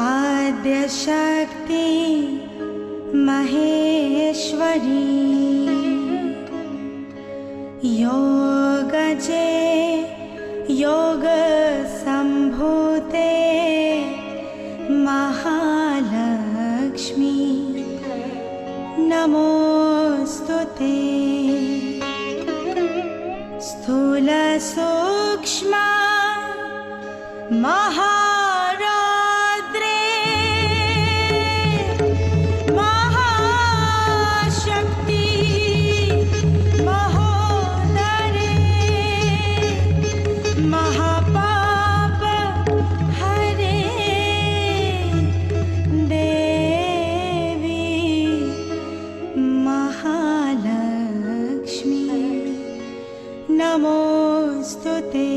आद्य शक्ति महेश्वरी योगजे योग संभूते महालक्ष्मी नमोस्तुते स्थूल सूक्ष्म महाराद्रे महाशक्ति महोदरे महापाप हरे देवी महालक्ष्मी नमोस्तुते।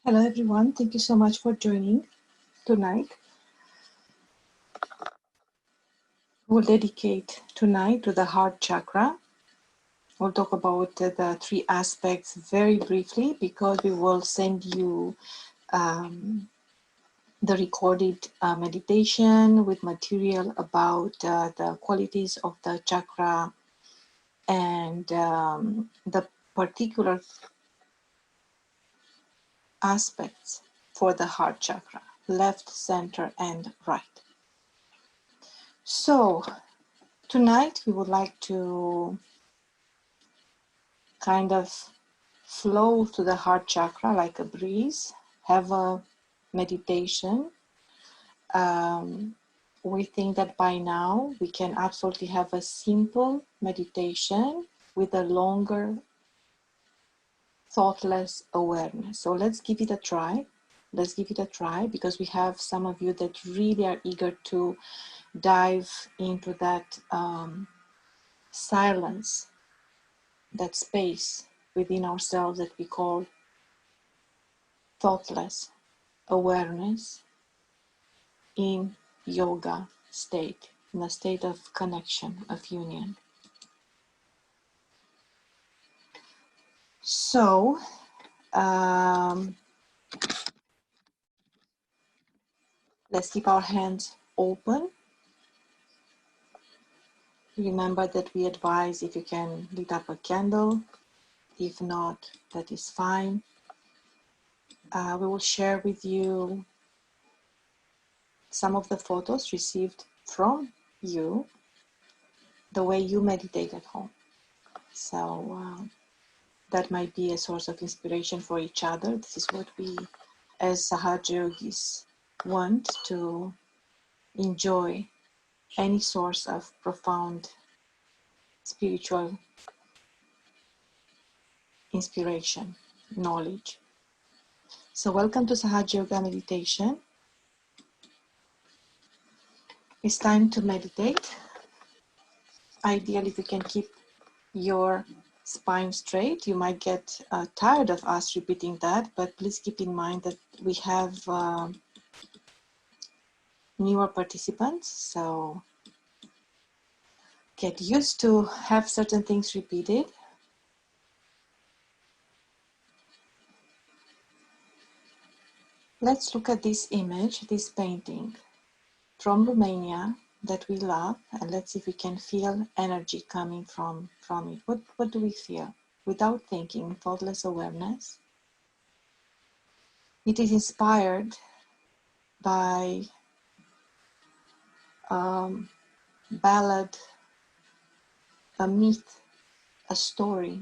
Hello everyone, thank you so much for joining tonight. We'll dedicate tonight to the heart chakra. We'll talk about the three aspects very briefly because we will send you the recorded meditation with material about the qualities of the chakra and the particular aspects for the heart chakra, left, center, and right. So tonight we would like to kind of flow to the heart chakra like a breeze, have a meditation. We think that by now we can absolutely have a simple meditation with a longer thoughtless awareness. So let's give it a try. let's give it a try, because we have some of you that really are eager to dive into that silence, that space within ourselves that we call thoughtless awareness in yoga state, in a state of connection, of union. So, let's keep our hands open. Remember that we advise if you can lit up a candle. If not, that is fine. We will share with you some of the photos received from you, the way you meditate at home. So that might be a source of inspiration for each other. This is what we, as Sahaja yogis, want to enjoy, any source of profound spiritual inspiration, knowledge. So welcome to Sahaja Yoga Meditation. It's time to meditate. Ideally, if you can keep your spine straight, you might get tired of us repeating that, but please keep in mind that we have newer participants, so get used to have certain things repeated. Let's look at this image, this painting from Romania that we love, and let's see if we can feel energy coming from it. What do we feel? Without thinking, thoughtless awareness. It is inspired by ballad, a myth, a story,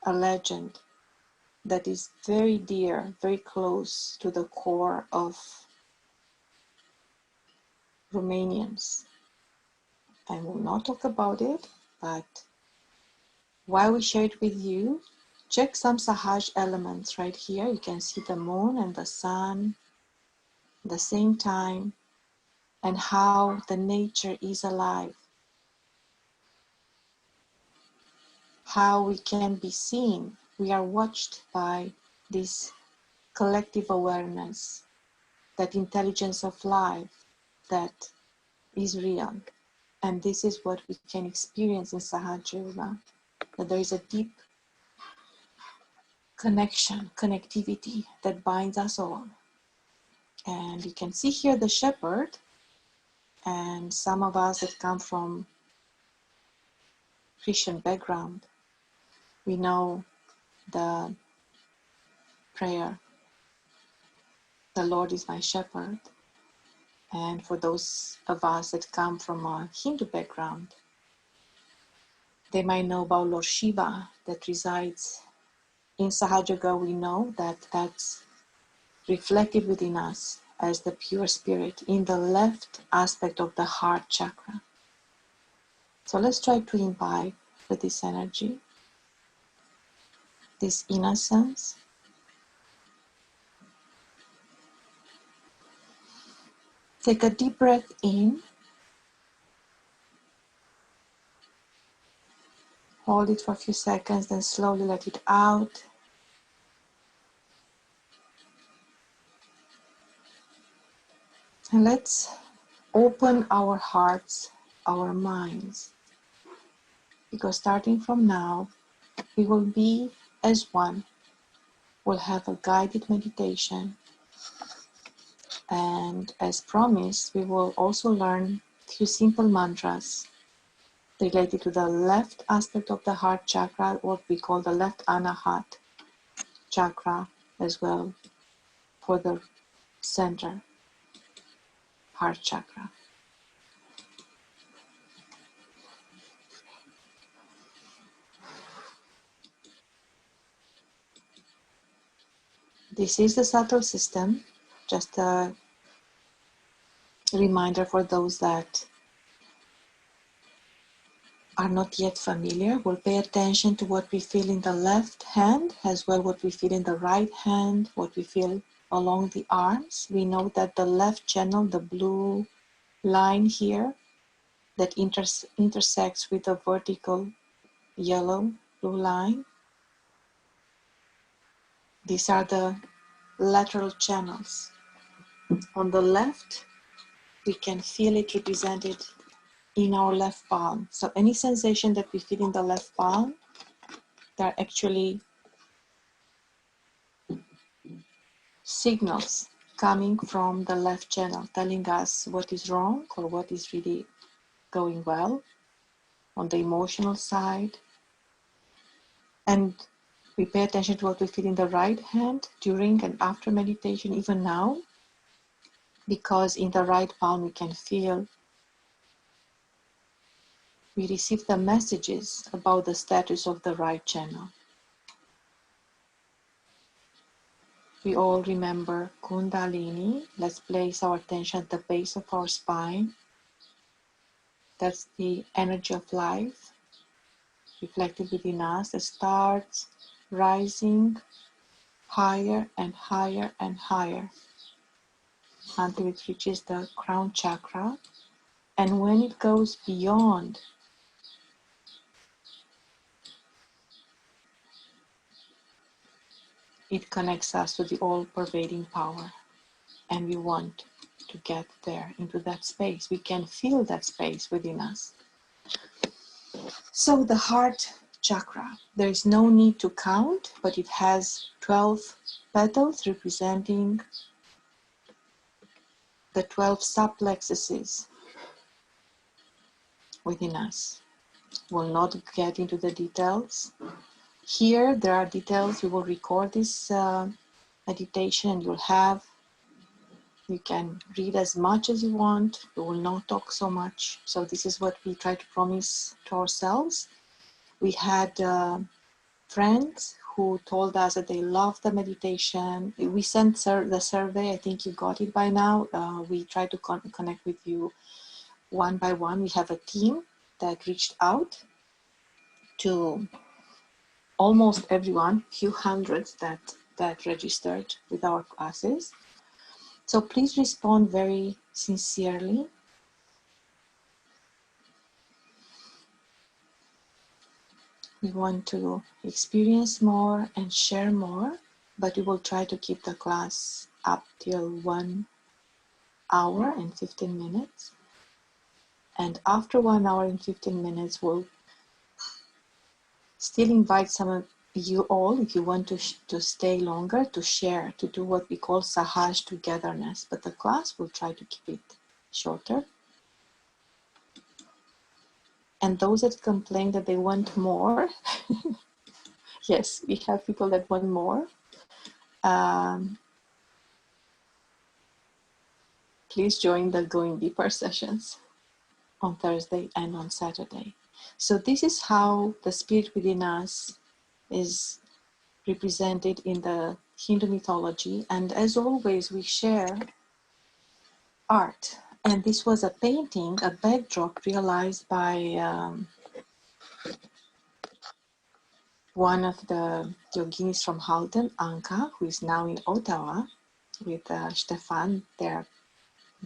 a legend that is very dear, very close to the core of Romanians. I will not talk about it, but while we share it with you, check some Sahaj elements right here. You can see the moon and the sun at the same time, and how the nature is alive. How we can be seen. We are watched by this collective awareness, that intelligence of life that is real. And this is what we can experience in Sahaja Yoga, that there is a deep connection, connectivity that binds us all. And you can see here the shepherd, and some of us that come from Christian background, we know the prayer, the Lord is my shepherd. And for those of us that come from a Hindu background, they might know about Lord Shiva that resides in Sahaja Yoga. We know that that's reflected within us as the pure spirit in the left aspect of the heart chakra. So let's try to imbibe with this energy, this innocence. Take a deep breath in. Hold it for a few seconds, then slowly let it out. And let's open our hearts, our minds. Because starting from now, we will be as one. We'll have a guided meditation. And as promised, we will also learn a few simple mantras related to the left aspect of the heart chakra, what we call the left Anahata chakra, as well for the center heart chakra. This is the subtle system, just a reminder for those that are not yet familiar. We'll pay attention to what we feel in the left hand, as well what we feel in the right hand, what we feel along the arms. We know that the left channel, the blue line here that intersects with the vertical yellow blue line, these are the lateral channels. On the left, we can feel it represented in our left palm. So any sensation that we feel in the left palm, they're actually signals coming from the left channel, telling us what is wrong or what is really going well on the emotional side. And we pay attention to what we feel in the right hand during and after meditation, even now, because in the right palm we can feel, we receive the messages about the status of the right channel. We all remember Kundalini. Let's place our attention at the base of our spine. That's the energy of life reflected within us that starts rising higher and higher and higher until it reaches the crown chakra. And when it goes beyond, it connects us to the all-pervading power. And we want to get there into that space. We can feel that space within us. So the heart chakra, there is no need to count, but it has 12 petals representing the 12 subplexuses within us. We'll not get into the details. Here there are details. We will record this meditation and you can read as much as you want. We will not talk so much. So this is what we try to promise to ourselves. We had friends who told us that they loved the meditation. We sent the survey. I think you got it by now. We try to connect with you one by one. We have a team that reached out to almost everyone, few hundreds that registered with our classes. So please respond very sincerely. We want to experience more and share more, but we will try to keep the class up till 1 hour and 15 minutes. And after 1 hour and 15 minutes, we'll still invite some of you all, if you want to stay longer, to share, to do what we call Sahaja togetherness. But the class will try to keep it shorter. And those that complain that they want more, yes, we have people that want more. Please join the Going Deeper sessions on Thursday and on Saturday. So this is how the spirit within us is represented in the Hindu mythology. And as always, we share art. And this was a painting, a backdrop realized by one of the yoginis from Halden, Anka, who is now in Ottawa with Stefan. They're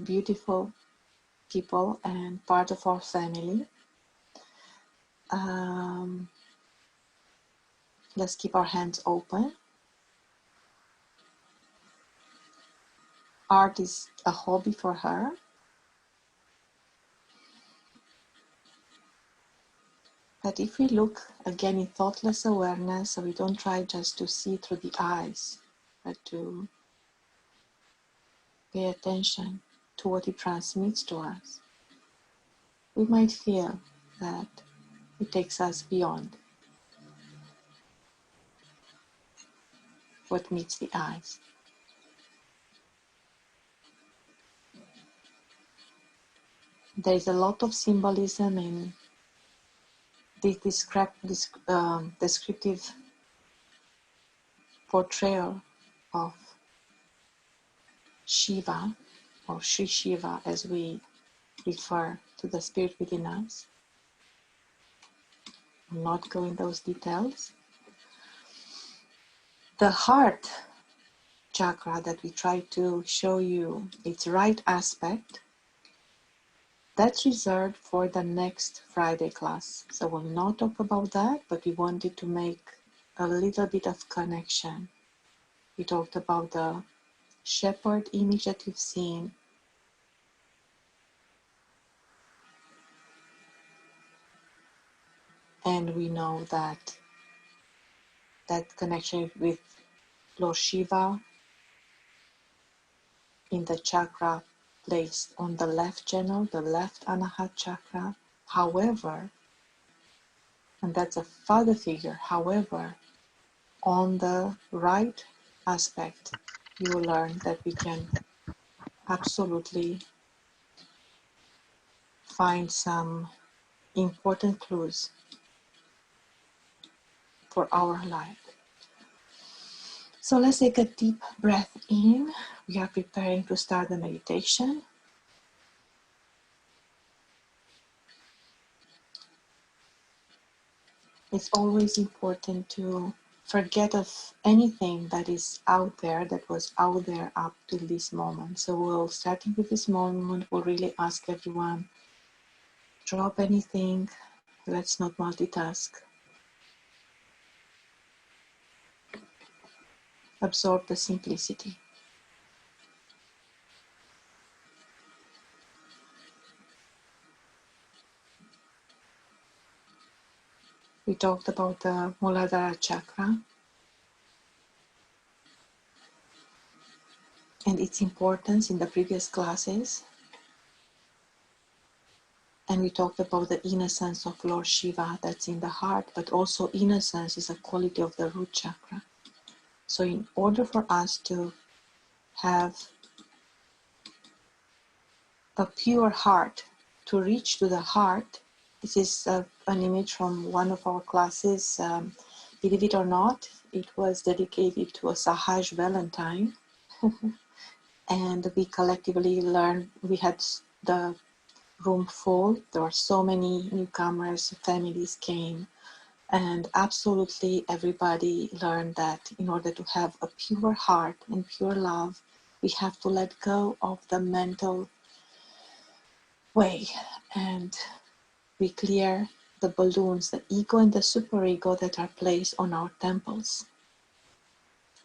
beautiful people and part of our family. Let's keep our hands open. Art is a hobby for her. But if we look again in thoughtless awareness, so we don't try just to see through the eyes, but to pay attention to what it transmits to us, we might feel that it takes us beyond what meets the eyes. There is a lot of symbolism in this descriptive portrayal of Shiva, or Sri Shiva as we refer to the spirit within us. I'll not go in those details. The heart chakra that we try to show you its right aspect, that's reserved for the next Friday class. So we'll not talk about that, but we wanted to make a little bit of connection. We talked about the shepherd image that you've seen. And we know that that connection with Lord Shiva in the chakra placed on the left channel, the left Anahata chakra. However, and that's a father figure, however, on the right aspect, you will learn that we can absolutely find some important clues for our life. So let's take a deep breath in. We are preparing to start the meditation. It's always important to forget of anything that is out there, that was out there up to this moment. So we'll, starting with this moment, we'll really ask everyone, drop anything, let's not multitask. Absorb the simplicity. We talked about the Muladhara chakra and its importance in the previous classes. And we talked about the innocence of Lord Shiva that's in the heart, but also innocence is a quality of the root chakra. So in order for us to have a pure heart, to reach to the heart, this is an image from one of our classes. Believe it or not, it was dedicated to a Sahaja Valentine. And we collectively learned, we had the room full. There were so many newcomers, families came, and absolutely everybody learned that in order to have a pure heart and pure love, we have to let go of the mental way, and we clear the balloons, the ego and the superego that are placed on our temples.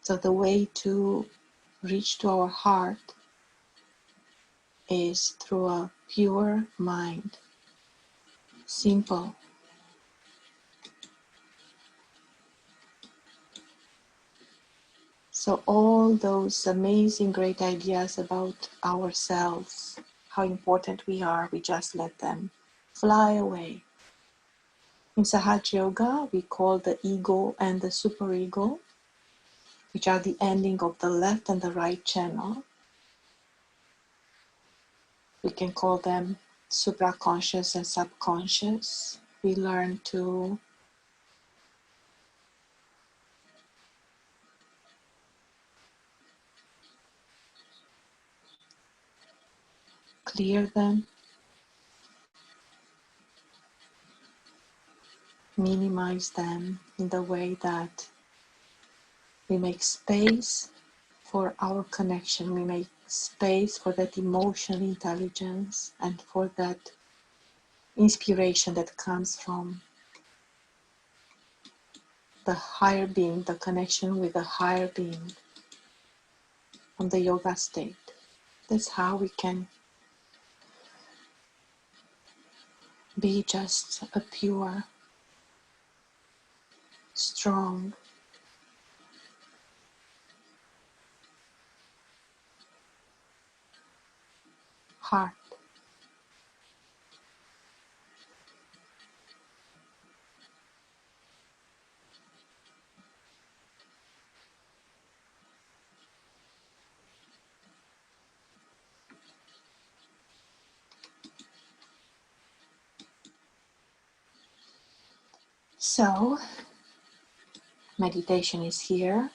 So the way to reach to our heart is through a pure mind, simple. So all those amazing, great ideas about ourselves, how important we are, we just let them fly away. In Sahaja Yoga, we call the ego and the superego, which are the ending of the left and the right channel. We can call them supraconscious and subconscious. We learn to clear them, minimize them in the way that we make space for our connection. We make space for that emotional intelligence and for that inspiration that comes from the higher being, the connection with the higher being from the yoga state. That's how we can be just a pure, strong heart. So, meditation is here.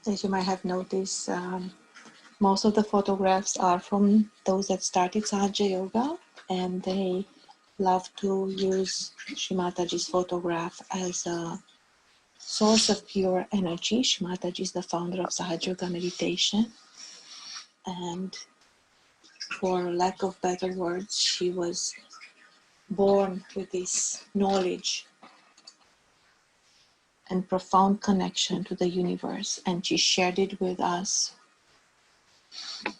As you might have noticed, most of the photographs are from those that started Sahaja Yoga, and they love to use Shri Mataji's photograph as a source of pure energy. Shri Mataji is the founder of Sahaja meditation, and for lack of better words, she was born with this knowledge and profound connection to the universe, and she shared it with us,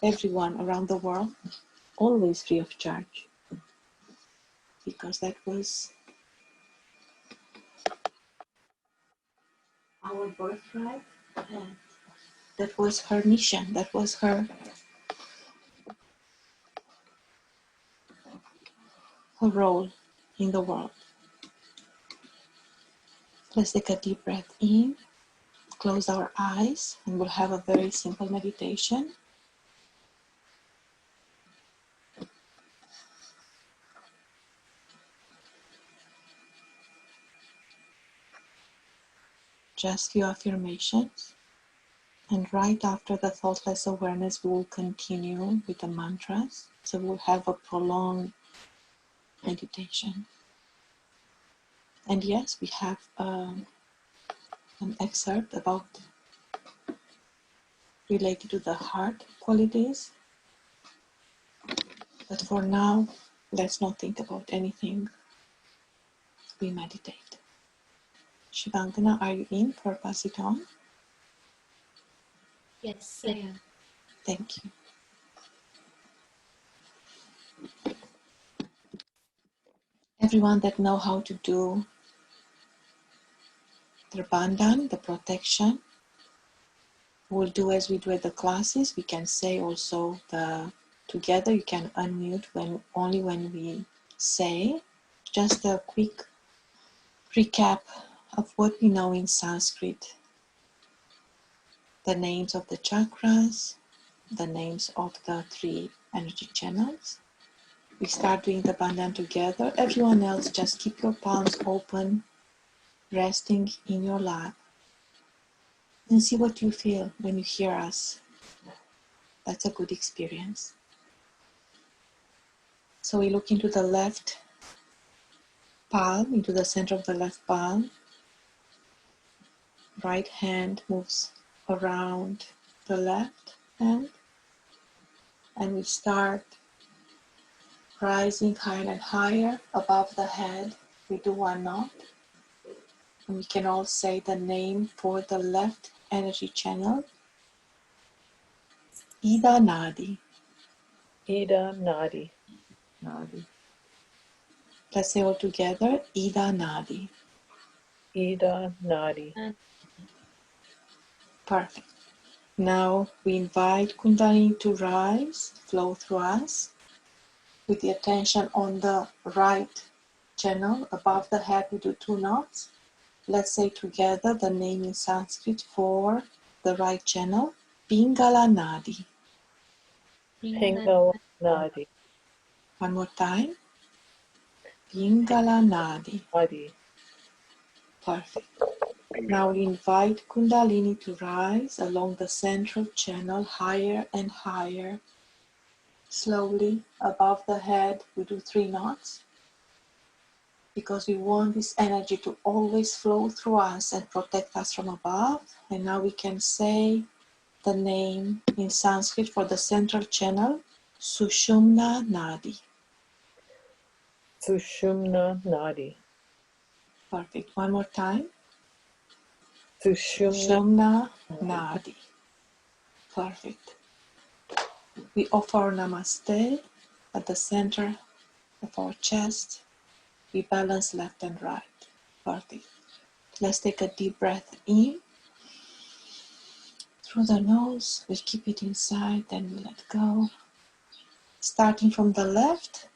everyone around the world, always free of charge, because that was our birthright, and that was her mission, that was her role in the world. Let's take a deep breath in, close our eyes, and we'll have a very simple meditation. Just few affirmations. And right after the thoughtless awareness, we will continue with the mantras. So we'll have a prolonged meditation. And yes, we have an excerpt about related to the heart qualities. But for now, let's not think about anything. We meditate. Shivangana, are you in for pass it on? Yes, I am. Thank you. Everyone that know how to do the bandhan, the protection, will do as we do at the classes. We can say also the together. You can unmute only when we say. Just a quick recap of what we know in Sanskrit. The names of the chakras, the names of the 3 energy channels. We start doing the bandhan together. Everyone else, just keep your palms open, resting in your lap, and see what you feel when you hear us. That's a good experience. So we look into the left palm, into the center of the left palm. Right hand moves around the left hand, and we start rising higher and higher above the head. We do 1 knot, and we can all say the name for the left energy channel, Ida Nadi. Ida Nadi. Nadi. Let's say all together, Ida Nadi. Ida Nadi. Perfect. Now we invite Kundalini to rise, flow through us, with the attention on the right channel. Above the head, we do 2 knots. Let's say together the name in Sanskrit for the right channel, Pingala Nadi. Pingala Nadi. One more time, Pingala Nadi. Nadi. Perfect. Now we invite Kundalini to rise along the central channel higher and higher. Slowly above the head, we do 3 knots, because we want this energy to always flow through us and protect us from above. And now we can say the name in Sanskrit for the central channel, Sushumna Nadi. Sushumna Nadi. Perfect. One more time. Sushumna Sushumna Nadi. Perfect. We offer Namaste at the center of our chest. We balance left and right. Perfect. Let's take a deep breath in through the nose. We keep it inside, then we let go. Starting from the left,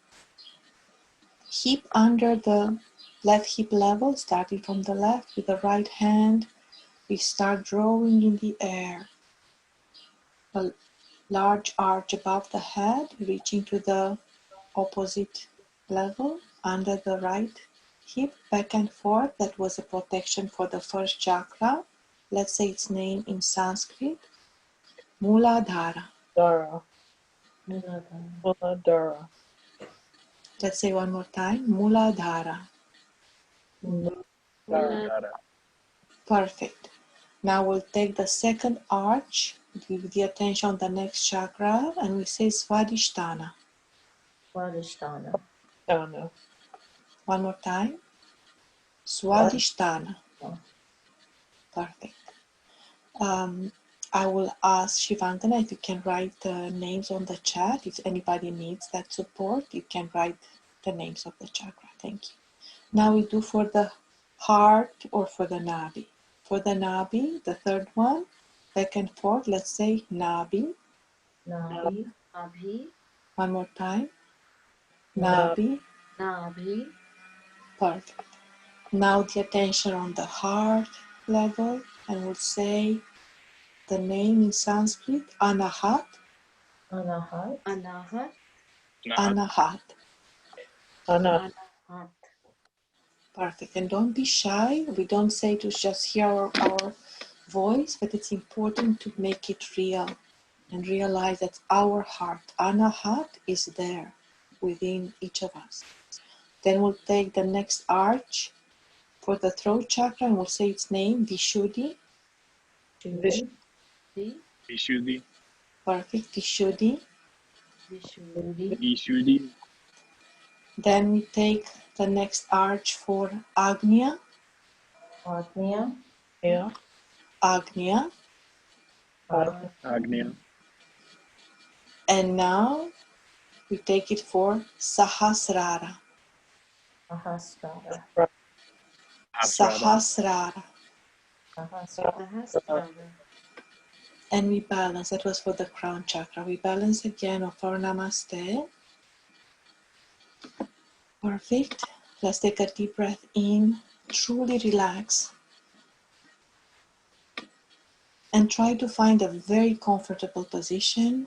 hip under the left hip level, starting from the left with the right hand, we start drawing in the air. A large arch above the head, reaching to the opposite level under the right hip, back and forth. That was a protection for the first chakra. Let's say its name in Sanskrit, Muladhara. Dara. Muladhara. Let's say one more time, Muladhara. Muladhara. Perfect. Now we'll take the second arch, give the attention on the next chakra, and we say Swadhisthana. Swadhisthana. Dana. One more time. Swadhisthana. Perfect. I will ask Shivangana if you can write the names on the chat. If anybody needs that support, you can write the names of the chakra. Thank you. Now we do for the heart or for the nabi. For the nabi, the third one, back and forth, let's say nabi. Nabi. Abhi. One more time. Nabi. Nabi. Nabhi. Perfect. Now the attention on the heart level, and we'll say the name in Sanskrit, Anahat. Anahat. Anahat. Anahat. Anahata. Anahat. Perfect. And don't be shy. We don't say to just hear our voice, but it's important to make it real and realize that our heart, Anahat, is there within each of us. Then we'll take the next arch for the throat chakra and we'll say its name, Vishuddhi. Vishuddhi. Vishuddhi. Perfect, Vishuddhi. Vishuddhi. Vishuddhi. Then we take the next arch for Agnya. Agnya. Yeah. Agnya. Agnya. And now we take it for Sahasrara. Sahasrara. Sahasrara. Sahasrara. And we balance. That was for the crown chakra. We balance again of our Namaste. Perfect. Let's take a deep breath in. Truly relax. And try to find a very comfortable position.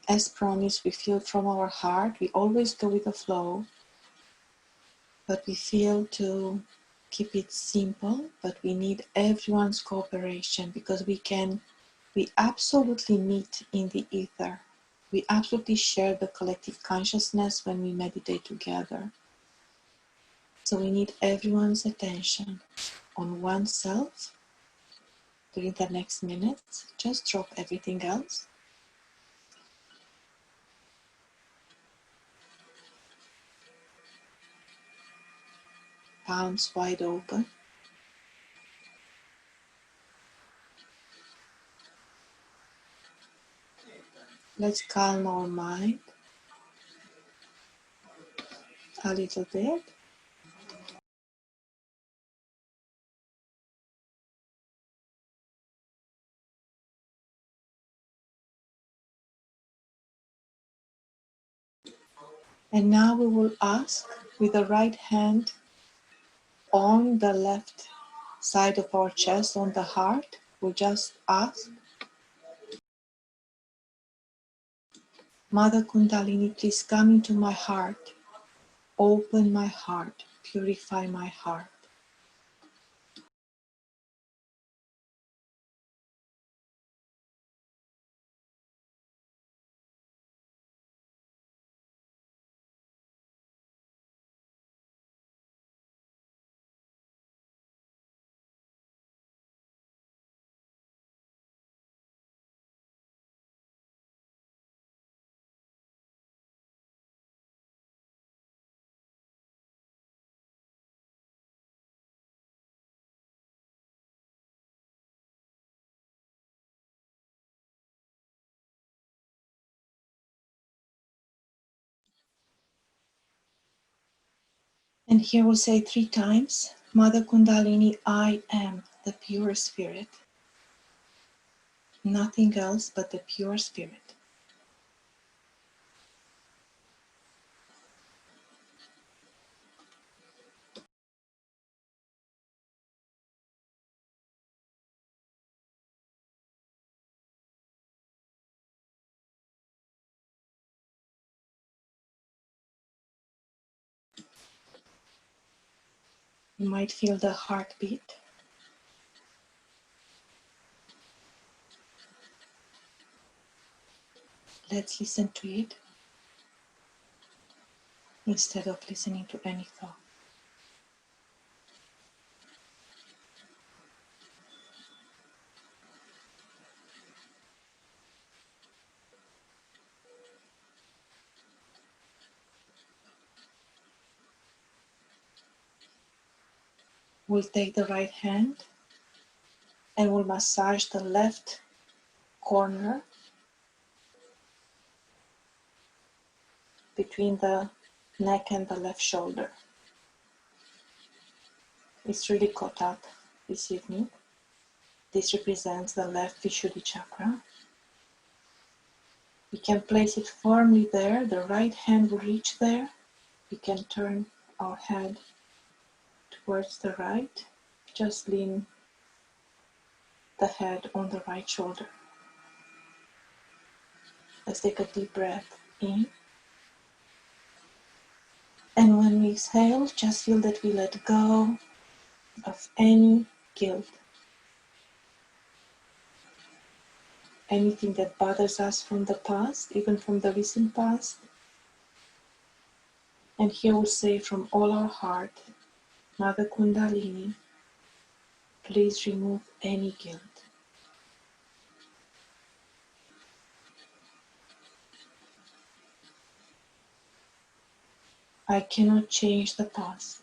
As promised, we feel from our heart. We always go with the flow. But we feel to keep it simple. But we need everyone's cooperation because we absolutely meet in the ether. We absolutely share the collective consciousness when we meditate together. So we need everyone's attention on oneself during the next minutes. Just drop everything else. Palms wide open. Let's calm our mind a little bit. And now we will ask with the right hand on the left side of our chest, on the heart. We'll just ask, Mother Kundalini, please come into my heart. Open my heart. Purify my heart. And here we'll say 3 times, Mother Kundalini, I am the pure spirit. Nothing else but the pure spirit. You might feel the heartbeat. Let's listen to it instead of listening to any thought. We'll take the right hand and we'll massage the left corner between the neck and the left shoulder. It's really caught up this evening. This represents the left Vishuddhi chakra. We can place it firmly there. The right hand will reach there. We can turn our head towards the right. Just lean the head on the right shoulder. Let's take a deep breath in. And when we exhale, just feel that we let go of any guilt, anything that bothers us from the past, even from the recent past. And here we'll say from all our heart, Mother Kundalini, please remove any guilt. I cannot change the past.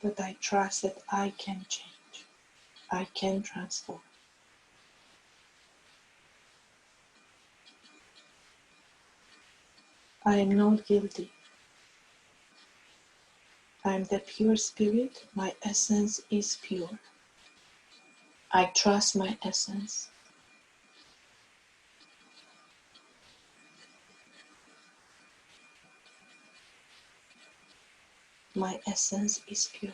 But I trust that I can change. I can transform. I am not guilty. I am the pure spirit. My essence is pure. I trust my essence. My essence is pure.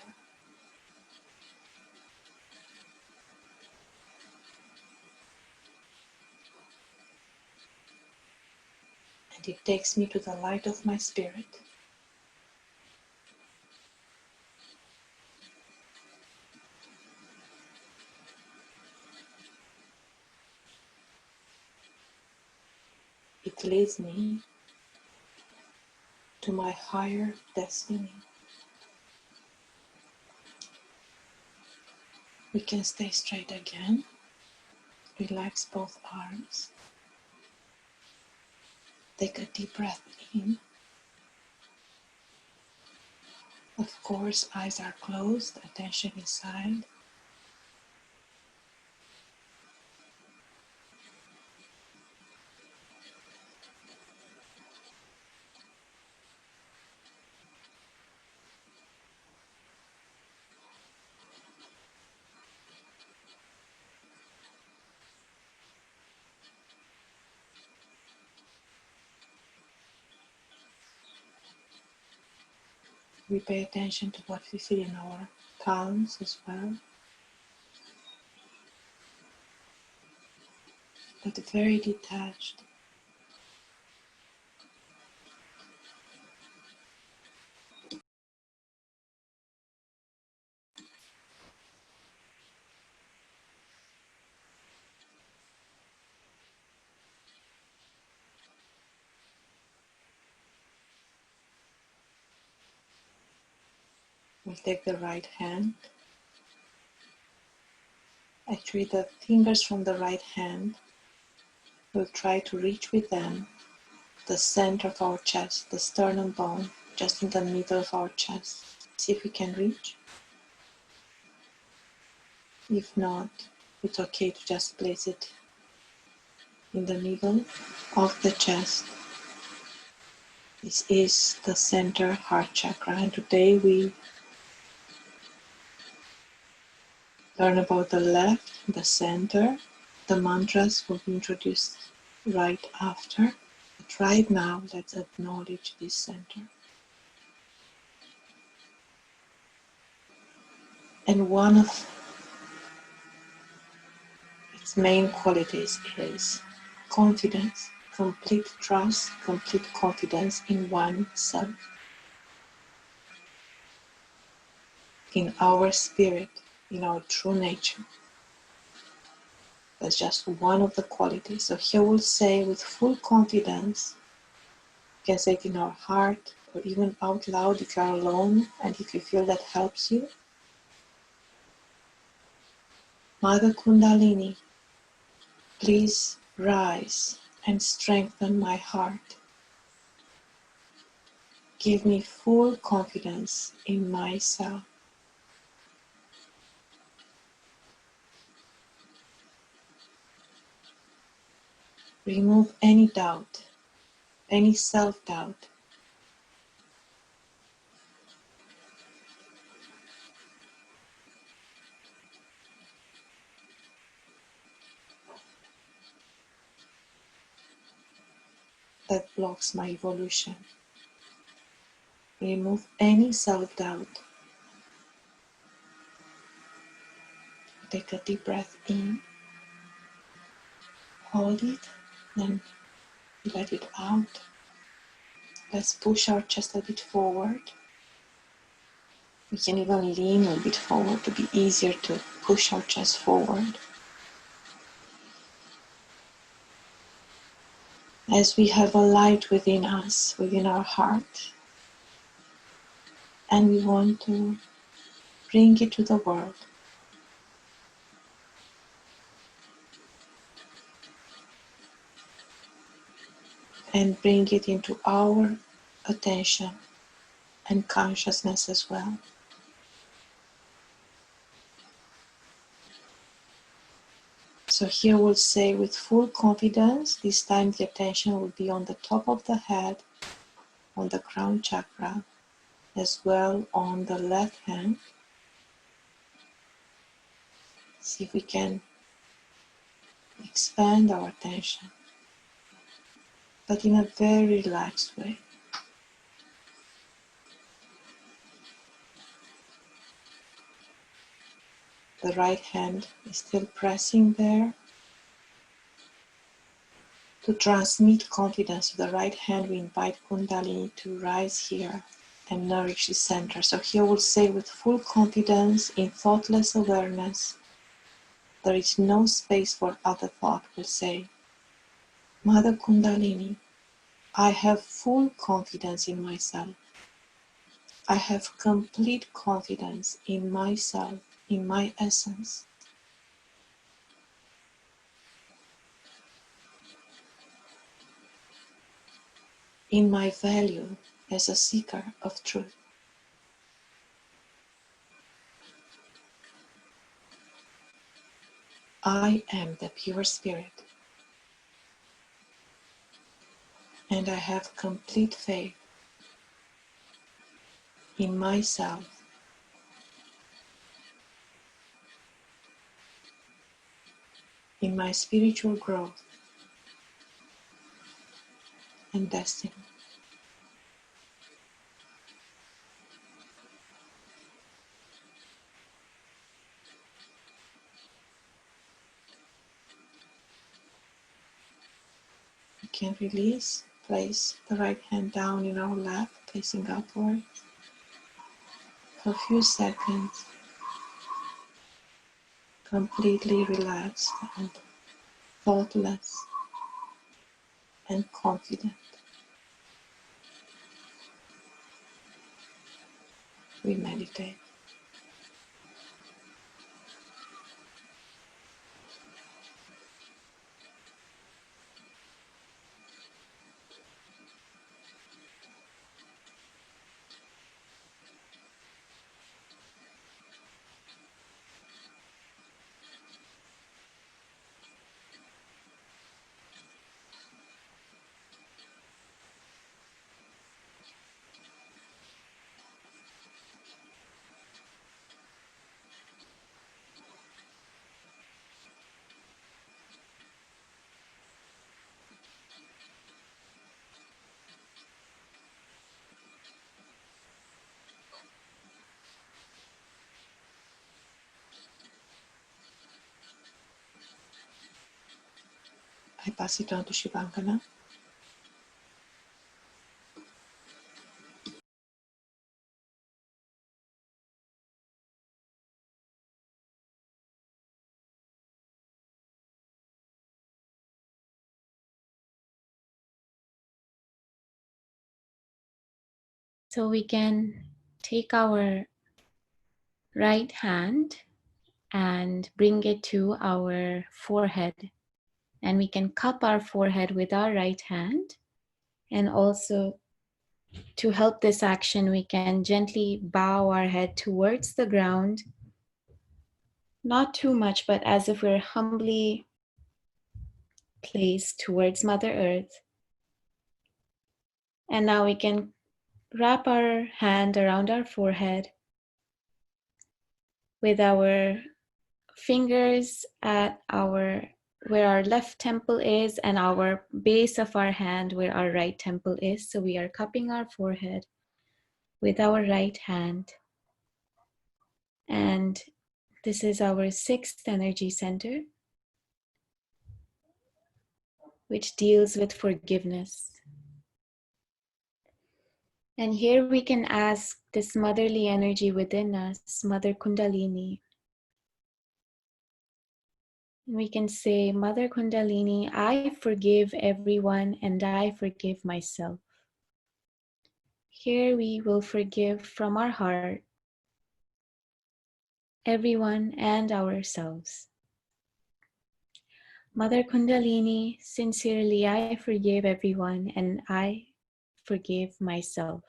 And it takes me to the light of my spirit. It leads me to my higher destiny. We can stay straight again. Relax both arms. Take a deep breath in. Of course, eyes are closed, attention inside. We pay attention to what we feel in our palms as well. But very detached. We'll take the right hand. Actually, the fingers from the right hand, we'll try to reach with them the center of our chest, the sternum bone, just in the middle of our chest. See if we can reach. If not, it's okay to just place it in the middle of the chest. This is the center heart chakra, and today we learn about the left, the center. The mantras will be introduced right after. But right now, let's acknowledge this center. And one of its main qualities is confidence, complete trust, complete confidence in oneself, in our spirit, in our true nature. That's just one of the qualities. So here we'll say with full confidence, you can say it in our heart or even out loud if you are alone and if you feel that helps you. Mother Kundalini, Please rise and strengthen my heart. Give me full confidence in myself. Remove any doubt, any self-doubt. That blocks my evolution. Remove any self-doubt. Take a deep breath in, hold it, then let it out. Let's push our chest a bit forward. We can even lean a bit forward to be easier to push our chest forward. As we have a light within us, within our heart, and we want to bring it to the world. And bring it into our attention and consciousness as well. So here we'll say with full confidence, this time the attention will be on the top of the head, on the crown chakra, as well on the left hand. See if we can expand our attention, but in a very relaxed way. The right hand is still pressing there. To transmit confidence to the right hand, we invite Kundalini to rise here and nourish the center. So here we'll say with full confidence, in thoughtless awareness, there is no space for other thought. We'll say, Mother Kundalini, I have full confidence in myself. I have complete confidence in myself, in my essence. In my value as a seeker of truth. I am the pure spirit, and I have complete faith in myself, in my spiritual growth and destiny. We can release, place the right hand down in our lap, facing upward, for a few seconds, completely relaxed and thoughtless and confident. We meditate. I pass it on to Shivankana. So we can take our right hand and bring it to our forehead. And we can cup our forehead with our right hand. And also, to help this action, we can gently bow our head towards the ground. Not too much, but as if we're humbly placed towards Mother Earth. And now we can wrap our hand around our forehead with our fingers at where our left temple is and our base of our hand where our right temple is. So we are cupping our forehead with our right hand. And this is our sixth energy center, which deals with forgiveness. And here we can ask this motherly energy within us, Mother Kundalini. We can say, Mother Kundalini, I forgive everyone and I forgive myself. Here we will forgive from our heart everyone and ourselves. Mother Kundalini, sincerely I forgive everyone and I forgive myself.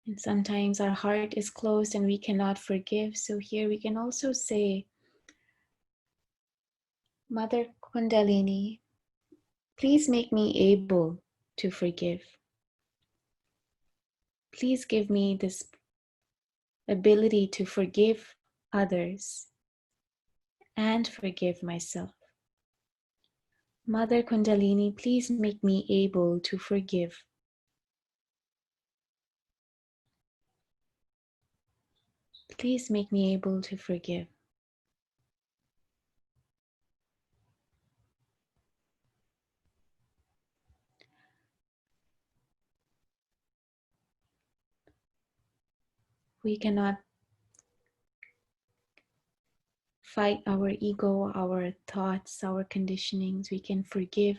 And sometimes our heart is closed and we cannot forgive. So here we can also say, Mother Kundalini, please make me able to forgive. Please give me this ability to forgive others and forgive myself. Mother Kundalini, please make me able to forgive. Please make me able to forgive. We cannot fight our ego, our thoughts, our conditionings. We can forgive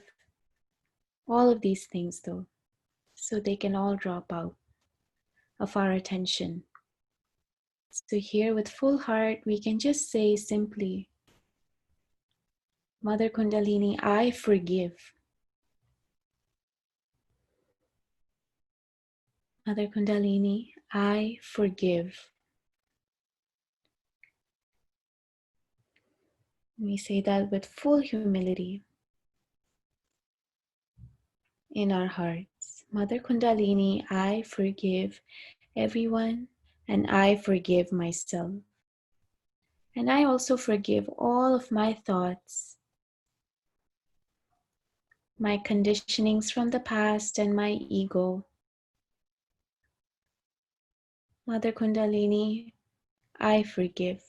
all of these things though, so they can all drop out of our attention. So here with full heart, we can just say simply, Mother Kundalini, I forgive. Mother Kundalini, I forgive. We say that with full humility in our hearts. Mother Kundalini, I forgive everyone and I forgive myself. And I also forgive all of my thoughts, my conditionings from the past and my ego. Mother Kundalini, I forgive.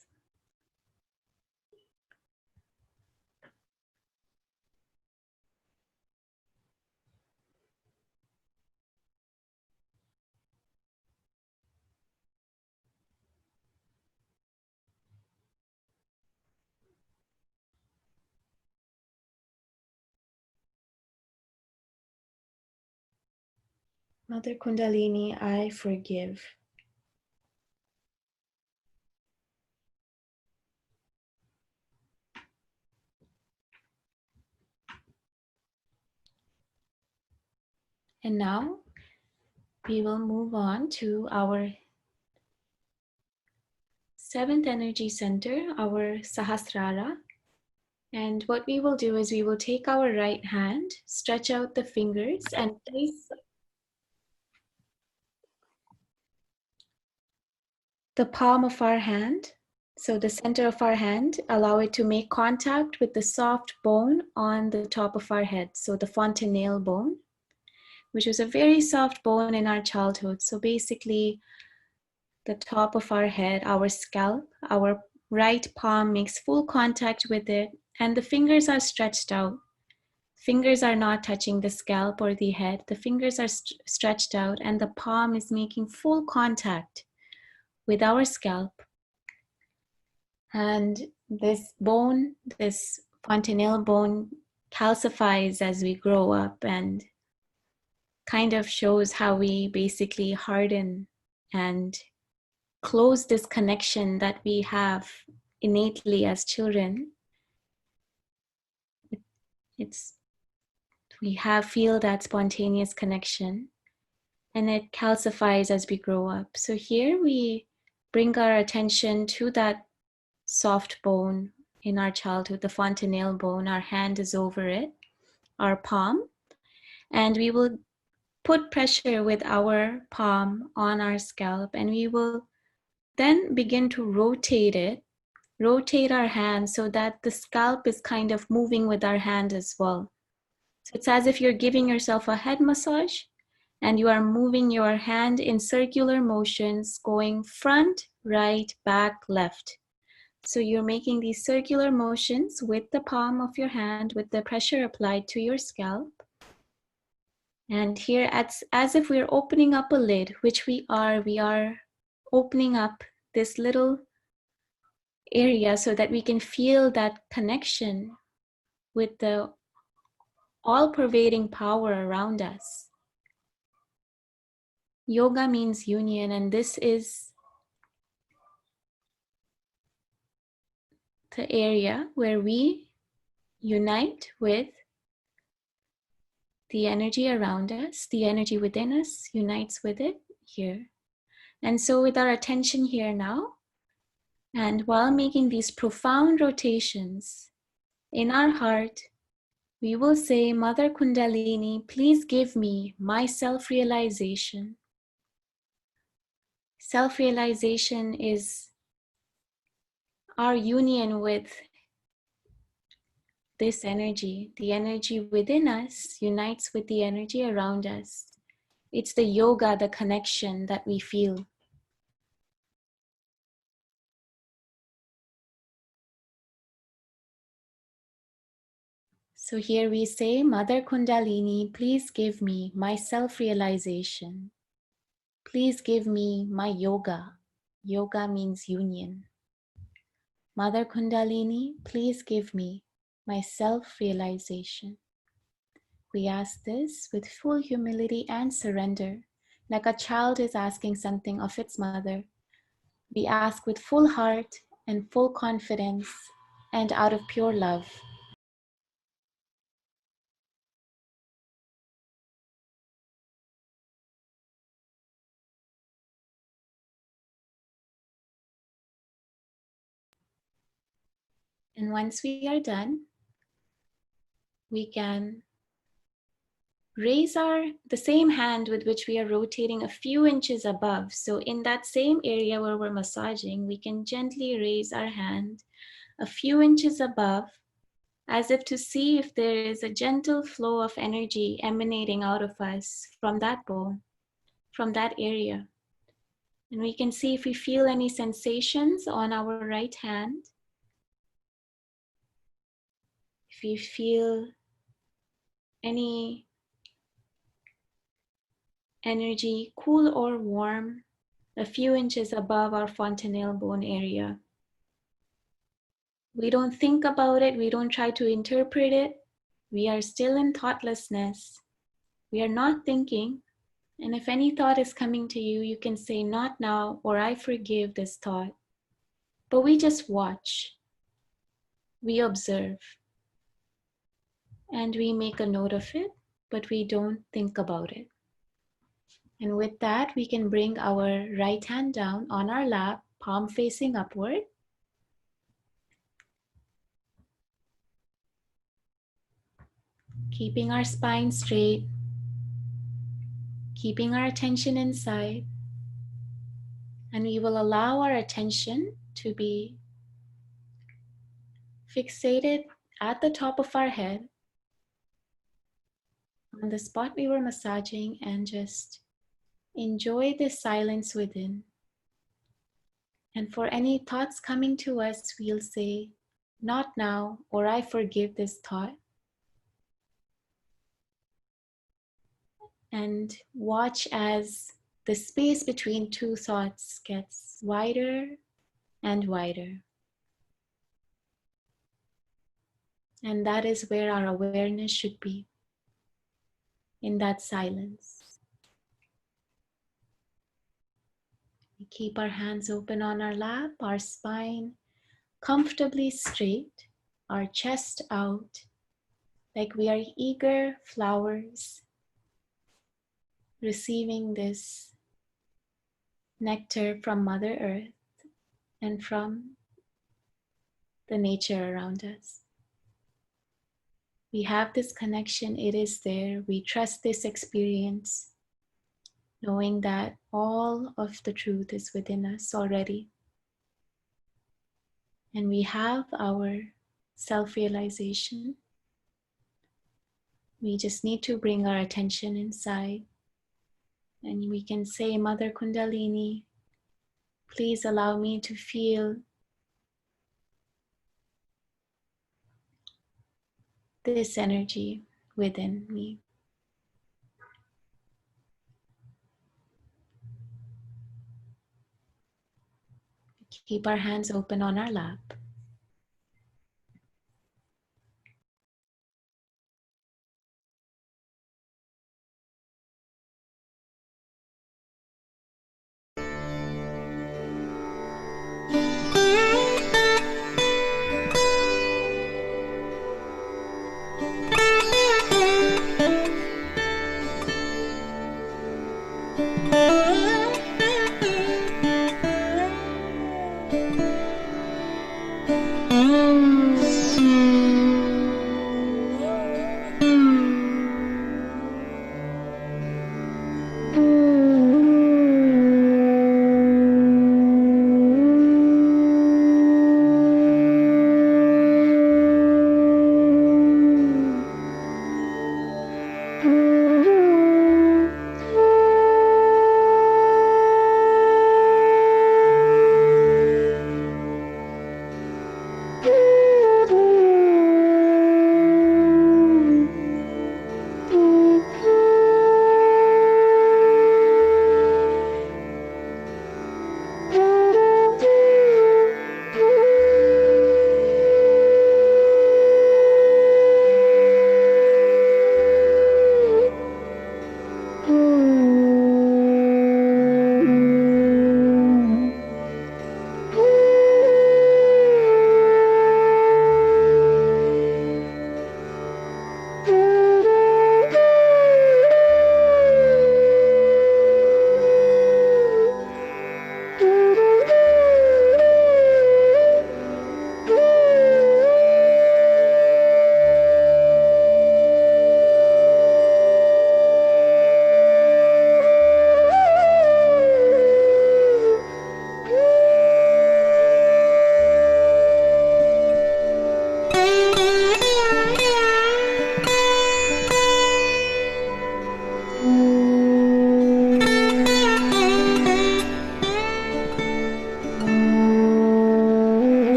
Mother Kundalini, I forgive. And now we will move on to our seventh energy center, our Sahasrara. And what we will do is we will take our right hand, stretch out the fingers and place the palm of our hand, so the center of our hand, allow it to make contact with the soft bone on the top of our head. So the fontanelle bone, which was a very soft bone in our childhood. So basically the top of our head, our scalp, our right palm makes full contact with it and the fingers are stretched out. Fingers are not touching the scalp or the head. The fingers are stretched out and the palm is making full contact with our scalp. And this bone, this fontanelle bone, calcifies as we grow up and kind of shows how we basically harden and close this connection that we have innately as children. We feel that spontaneous connection, and it calcifies as we grow up. So here we bring our attention to that soft bone in our childhood, the fontanelle bone. Our hand is over it, our palm, and we will put pressure with our palm on our scalp, and we will then begin to rotate our hand so that the scalp is kind of moving with our hand as well. So it's as if you're giving yourself a head massage, and you are moving your hand in circular motions going front, right, back, left. So you're making these circular motions with the palm of your hand with the pressure applied to your scalp. And here, as if we're opening up a lid, which we are opening up this little area so that we can feel that connection with the all-pervading power around us. Yoga means union, and this is the area where we unite with the energy around us. The energy within us unites with it here. And so with our attention here now, and while making these profound rotations in our heart, we will say, Mother Kundalini, please give me my self-realization. Self-realization is our union with this energy. The energy within us unites with the energy around us. It's the yoga, the connection that we feel. So here we say, Mother Kundalini, please give me my self-realization. Please give me my yoga. Yoga means union. Mother Kundalini, please give me my self-realization. We ask this with full humility and surrender, like a child is asking something of its mother. We ask with full heart and full confidence and out of pure love. And once we are done, we can raise the same hand with which we are rotating a few inches above. So in that same area where we're massaging, we can gently raise our hand a few inches above, as if to see if there is a gentle flow of energy emanating out of us from that bone, from that area. And we can see if we feel any sensations on our right hand. If you feel any energy, cool or warm, a few inches above our fontanelle bone area. We don't think about it, we don't try to interpret it. We are still in thoughtlessness. We are not thinking. And if any thought is coming to you, you can say, not now, or I forgive this thought. But we just watch. We observe. And we make a note of it, but we don't think about it. And with that, we can bring our right hand down on our lap, palm facing upward. Keeping our spine straight. Keeping our attention inside. And we will allow our attention to be fixated at the top of our head on the spot we were massaging, and just enjoy the silence within. And for any thoughts coming to us, we'll say, not now, or I forgive this thought. And watch as the space between two thoughts gets wider and wider. And that is where our awareness should be, in that silence. We Keep our hands open on our lap, our spine comfortably straight, our chest out, like we are eager flowers receiving this nectar from Mother Earth and from the nature around us. We have this connection, it is there. We trust this experience, knowing that all of the truth is within us already. And we have our self-realization. We just need to bring our attention inside. And we can say, Mother Kundalini, please allow me to feel this energy within me. Keep our hands open on our lap.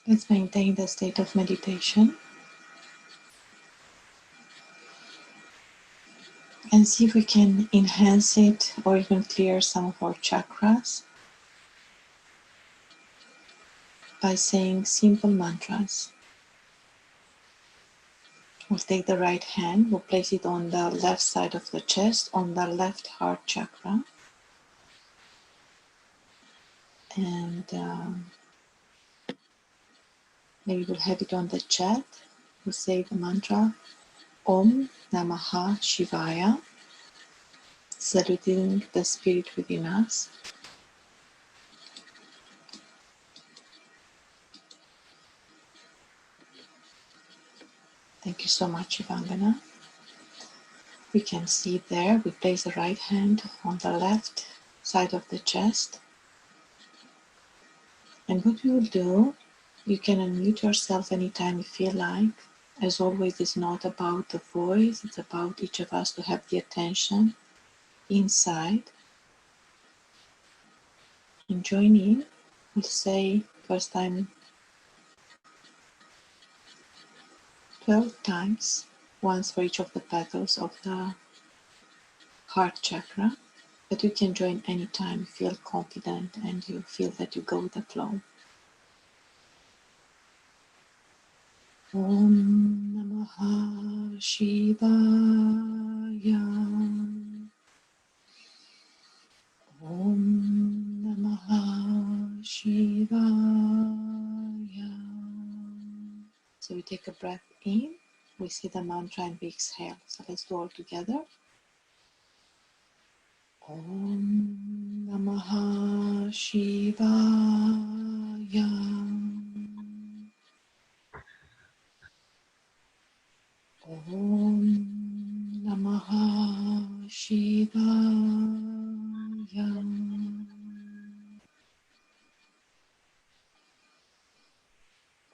Let's maintain the state of meditation and see if we can enhance it or even clear some of our chakras by saying simple mantras. We'll take the right hand, we'll place it on the left side of the chest, on the left heart chakra, and maybe we'll have it on the chat. We'll say the mantra Om Namaha Shivaya, saluting the spirit within us. Thank you so much, Ivangana. We can see there, we place the right hand on the left side of the chest. And what we will do, you can unmute yourself anytime you feel like. As always, it's not about the voice, it's about each of us to have the attention inside. And join in. We'll say first time 12 times, once for each of the petals of the heart chakra. But you can join anytime you feel confident and you feel that you go with the flow. Om Namaha Shivaya. Om Namaha Shivaya. So we take a breath in, we say the mantra and we exhale. So let's do all together. Om Namaha Shivaya. Om Namaha Shivaya.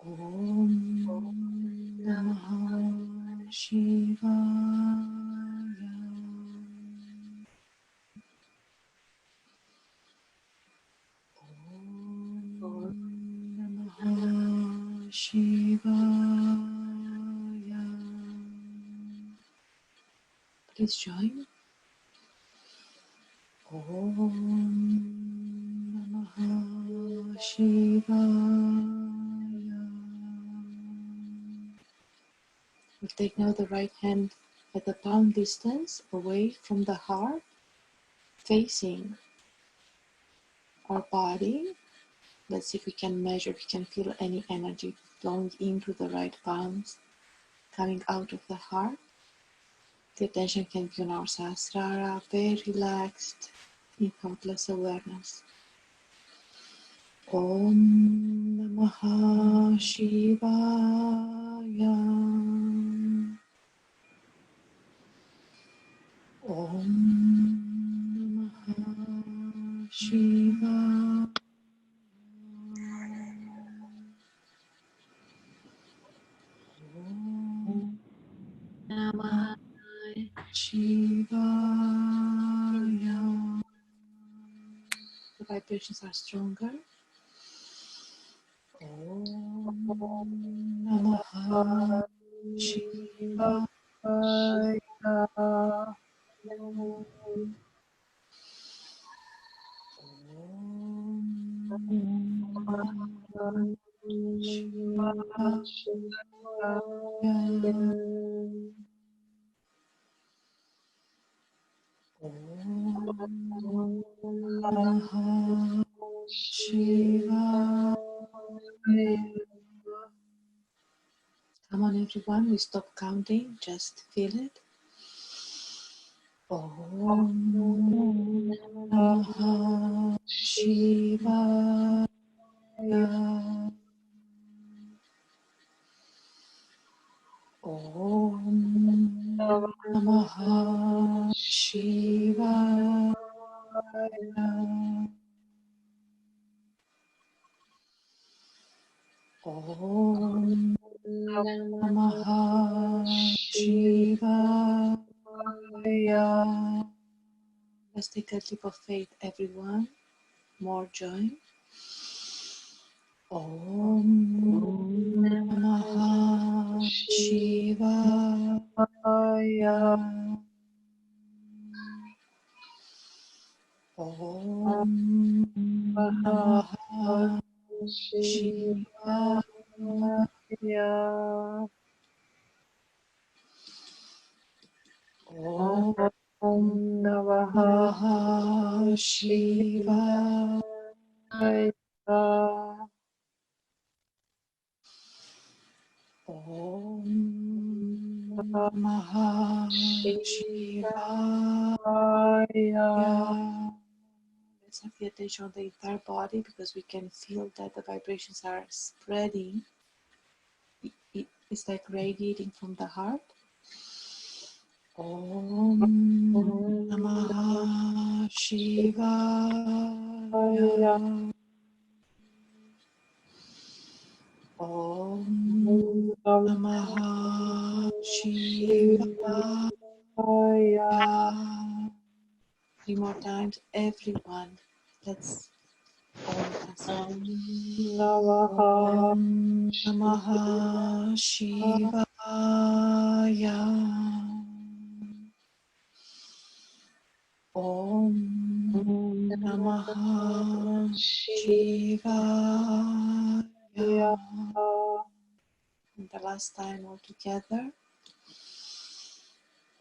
Om Namaha Shivaya. Om Namaha Shivaya. Please join. Om Namaha Shivaya. We'll take now the right hand at the palm distance away from the heart, facing our body. Let's see if we can measure, if we can feel any energy flowing into the right palms, coming out of the heart. The attention can be on our sahasrara, very relaxed, in thoughtless awareness. Om Namaha Shivaya. Om Namaha Shivaya. Om Namaha Shivaya. The vibrations are stronger. Om Namaha Shivaya. Om Shivaya. Om Namaha Shivaya. Come on, everyone, we stop counting, just feel it. Om Namaha Shivaya. Om Namaha Shivaya. Om Namaha Shivaya. Let's take a leap of faith, everyone. More joy. Om Namaha Shivaya. Om Namaha Shivaya. Om Namaha Shivaya. Om Namaha Shivaya. Let's have the attention on the entire body because we can feel that the vibrations are spreading. It's like radiating from the heart. Om Namaha Shivaya. Om Namaha Shivaya. 3 more times, everyone. Let's all us. Om Namaha Shivaya. Om Namaha Shivaya. And the last time all together.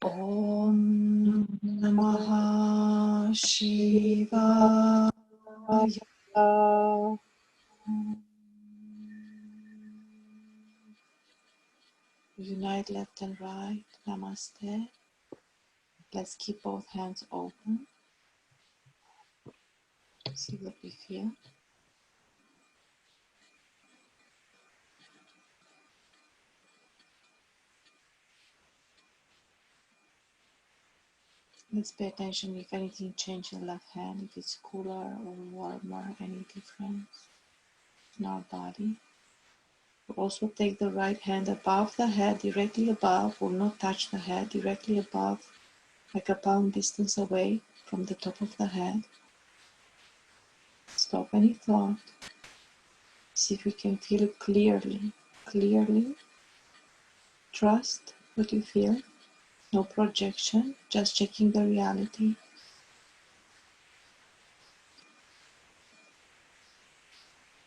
Om Namaha Shivaya. Unite left and right. Namaste. Let's keep both hands open. See what we feel. Let's pay attention if anything changed in the left hand, if it's cooler or warmer, any difference in our body. We'll also take the right hand above the head, directly above, will not touch the head, directly above, like a palm distance away from the top of the head. Stop any thought. See if we can feel it clearly. Clearly. Trust what you feel. No projection, just checking the reality.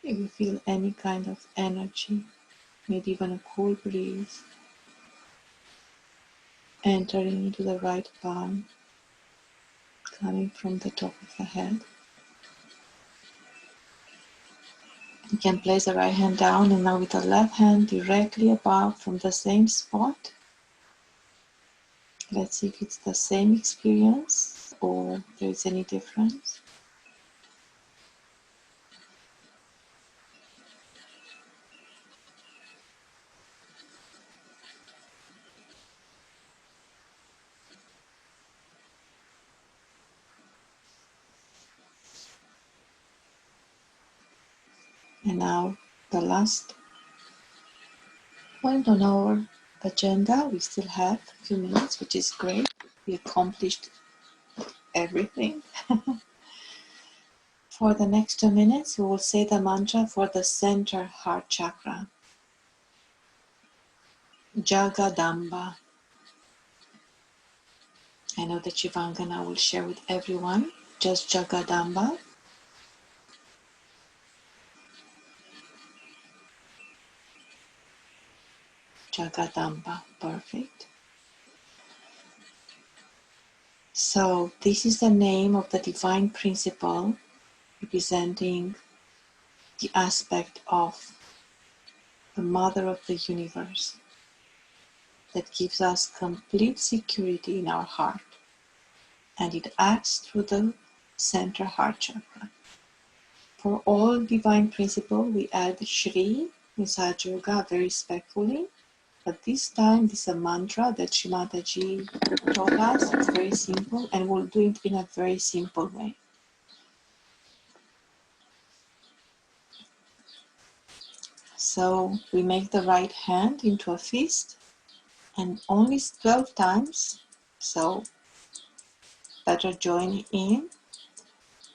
If you feel any kind of energy, maybe even a cool breeze, entering into the right palm, coming from the top of the head. You can place the right hand down and now with the left hand directly above from the same spot. Let's see if it's the same experience or there is any difference. And now the last point on our agenda. We still have a few minutes, which is great. We accomplished everything. For the next 2 minutes, we will say the mantra for the center heart chakra. Jagadamba. I know that Shivangana will share with everyone. Just Jagadamba. Jagadamba. Perfect. So this is the name of the divine principle representing the aspect of the mother of the universe that gives us complete security in our heart. And it acts through the center heart chakra. For all divine principle, we add Shri in Sahaja very respectfully. But this time, this is a mantra that Shri Mataji taught us. It's very simple, and we'll do it in a very simple way. So we make the right hand into a fist, and only 12 times. So better join in.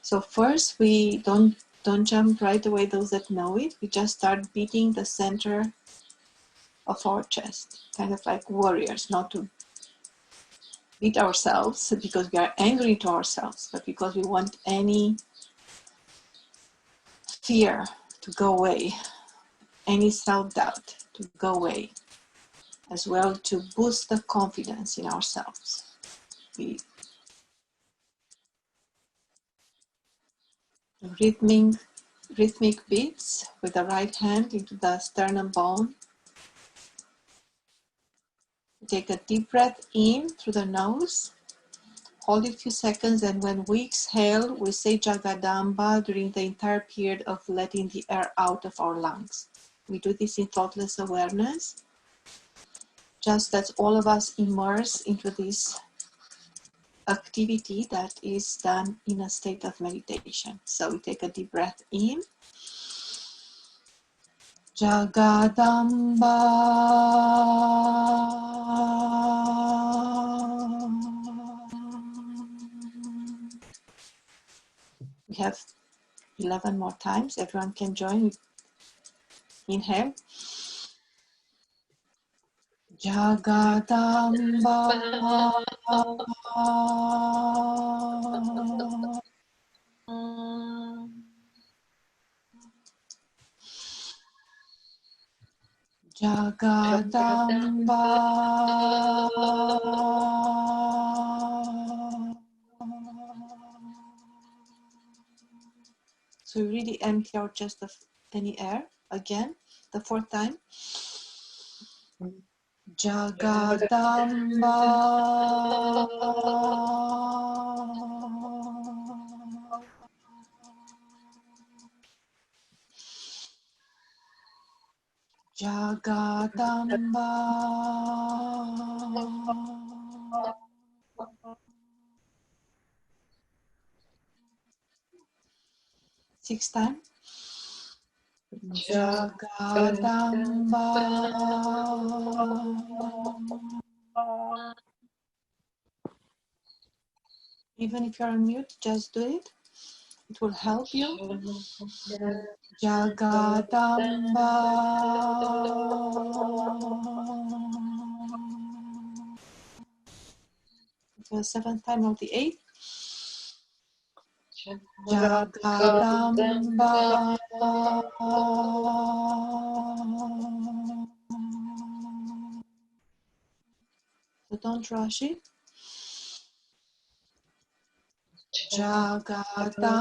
So first, we don't don't jump right away, those that know it. We just start beating the center of our chest, kind of like warriors, not to beat ourselves because we are angry to ourselves, but because we want any fear to go away, any self-doubt to go away, as well to boost the confidence in ourselves. We rhythmic beats with the right hand into the sternum bone. Take a deep breath in through the nose. Hold it a few seconds, and when we exhale, we say Jagadamba during the entire period of letting the air out of our lungs. We do this in thoughtless awareness, just as all of us immerse into this activity that is done in a state of meditation. So we take a deep breath in. Jagadamba. We have 11 more times. Everyone can join. Inhale. Jagadamba. Jagadamba. So we really empty our chest of any air. Again, the fourth time. Jagadamba. Jagadamba. Sixth time. Jagadamba. Even if you're on mute, just do it. It will help you. Jagadamba. For the seventh time or the eighth. Jagadamba. So don't rush it. Jagadamba.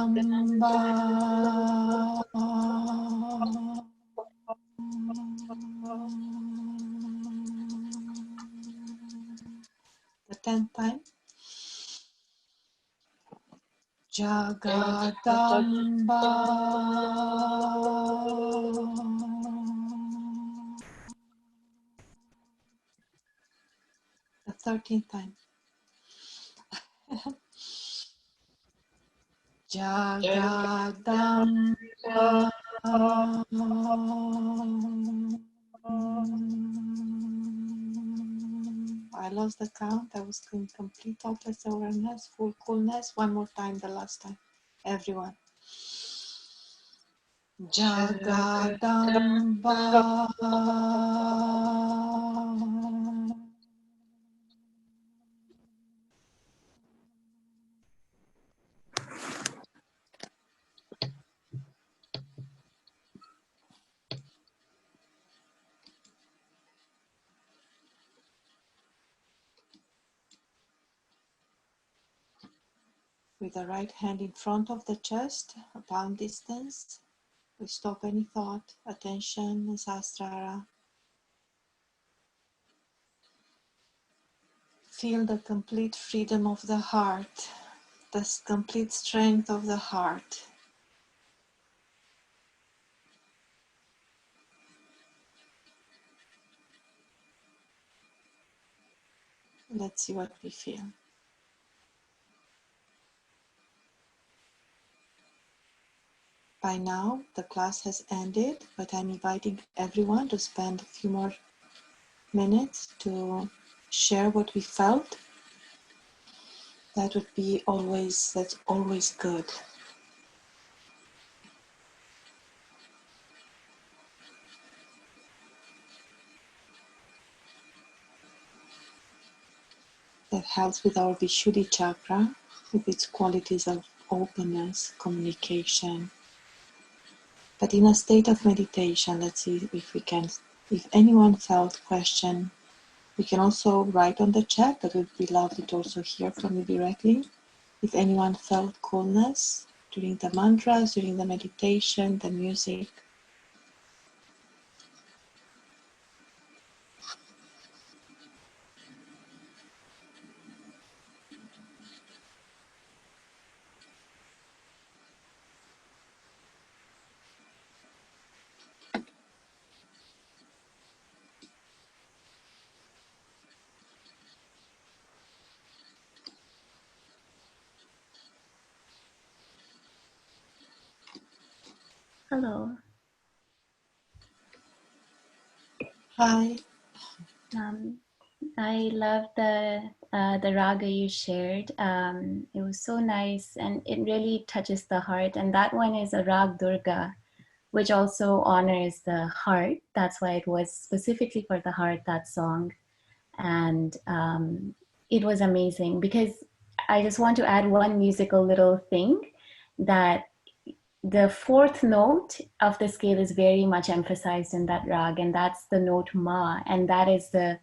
The 10th time. Jagadamba. The 13th time. Jagadamba. I lost the count. I was in complete thoughtless awareness, full coolness. One more time, the last time. Everyone. Jagadamba. With the right hand in front of the chest, a palm distance, we stop any thought, attention, and sahasrara. Feel the complete freedom of the heart, the complete strength of the heart. Let's see what we feel. By now, the class has ended, but I'm inviting everyone to spend a few more minutes to share what we felt. That's always good. that helps with our Vishuddhi chakra, with its qualities of openness, communication. But in a state of meditation, let's see if anyone felt question, we can also write on the chat. That would be lovely to also hear from you directly. If anyone felt coolness during the mantras, during the meditation, the music. Hello. Hi. I love the raga you shared. It was so nice, and it really touches the heart. And that one is a Rag Durga, which also honors the heart. That's why it was specifically for the heart, that song. And it was amazing because I just want to add one musical little thing, that the fourth note of the scale is very much emphasized in that rag, and that's the note Ma, and that is the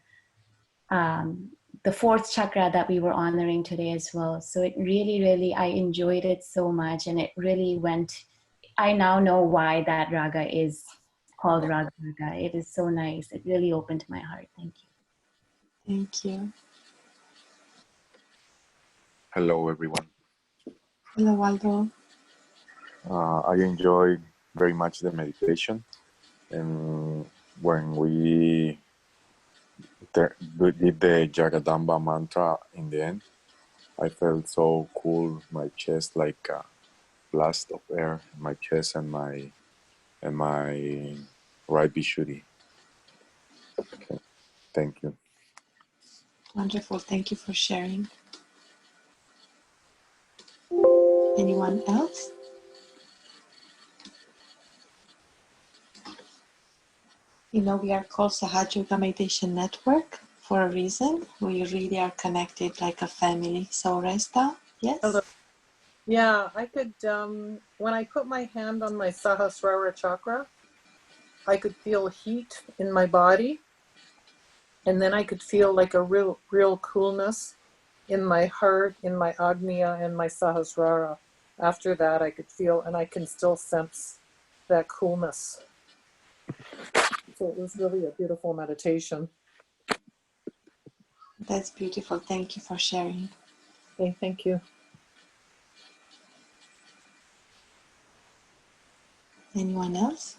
fourth chakra that we were honoring today as well. So it really, I enjoyed it so much, and it really went. I now know why that raga is called Raga. It is so nice. It really opened my heart. Thank you. Thank you. Hello, everyone. Hello, Waldo. I enjoyed very much the meditation, and when we did the Jagadamba mantra in the end, I felt so cool. My chest, like a blast of air in my chest and my right Vishuddhi. Okay. Thank you. Wonderful. Thank you for sharing. Anyone else? You know, we are called Sahaja Yoga Meditation Network for a reason. We really are connected like a family. So, Resta, yes? Hello. Yeah, I could, when I put my hand on my Sahasrara chakra, I could feel heat in my body. And then I could feel like a real coolness in my heart, in my Agnya, and my Sahasrara. After that, I could feel, and I can still sense that coolness. So it was really a beautiful meditation. That's beautiful. Thank you for sharing. Okay, thank you. Anyone else?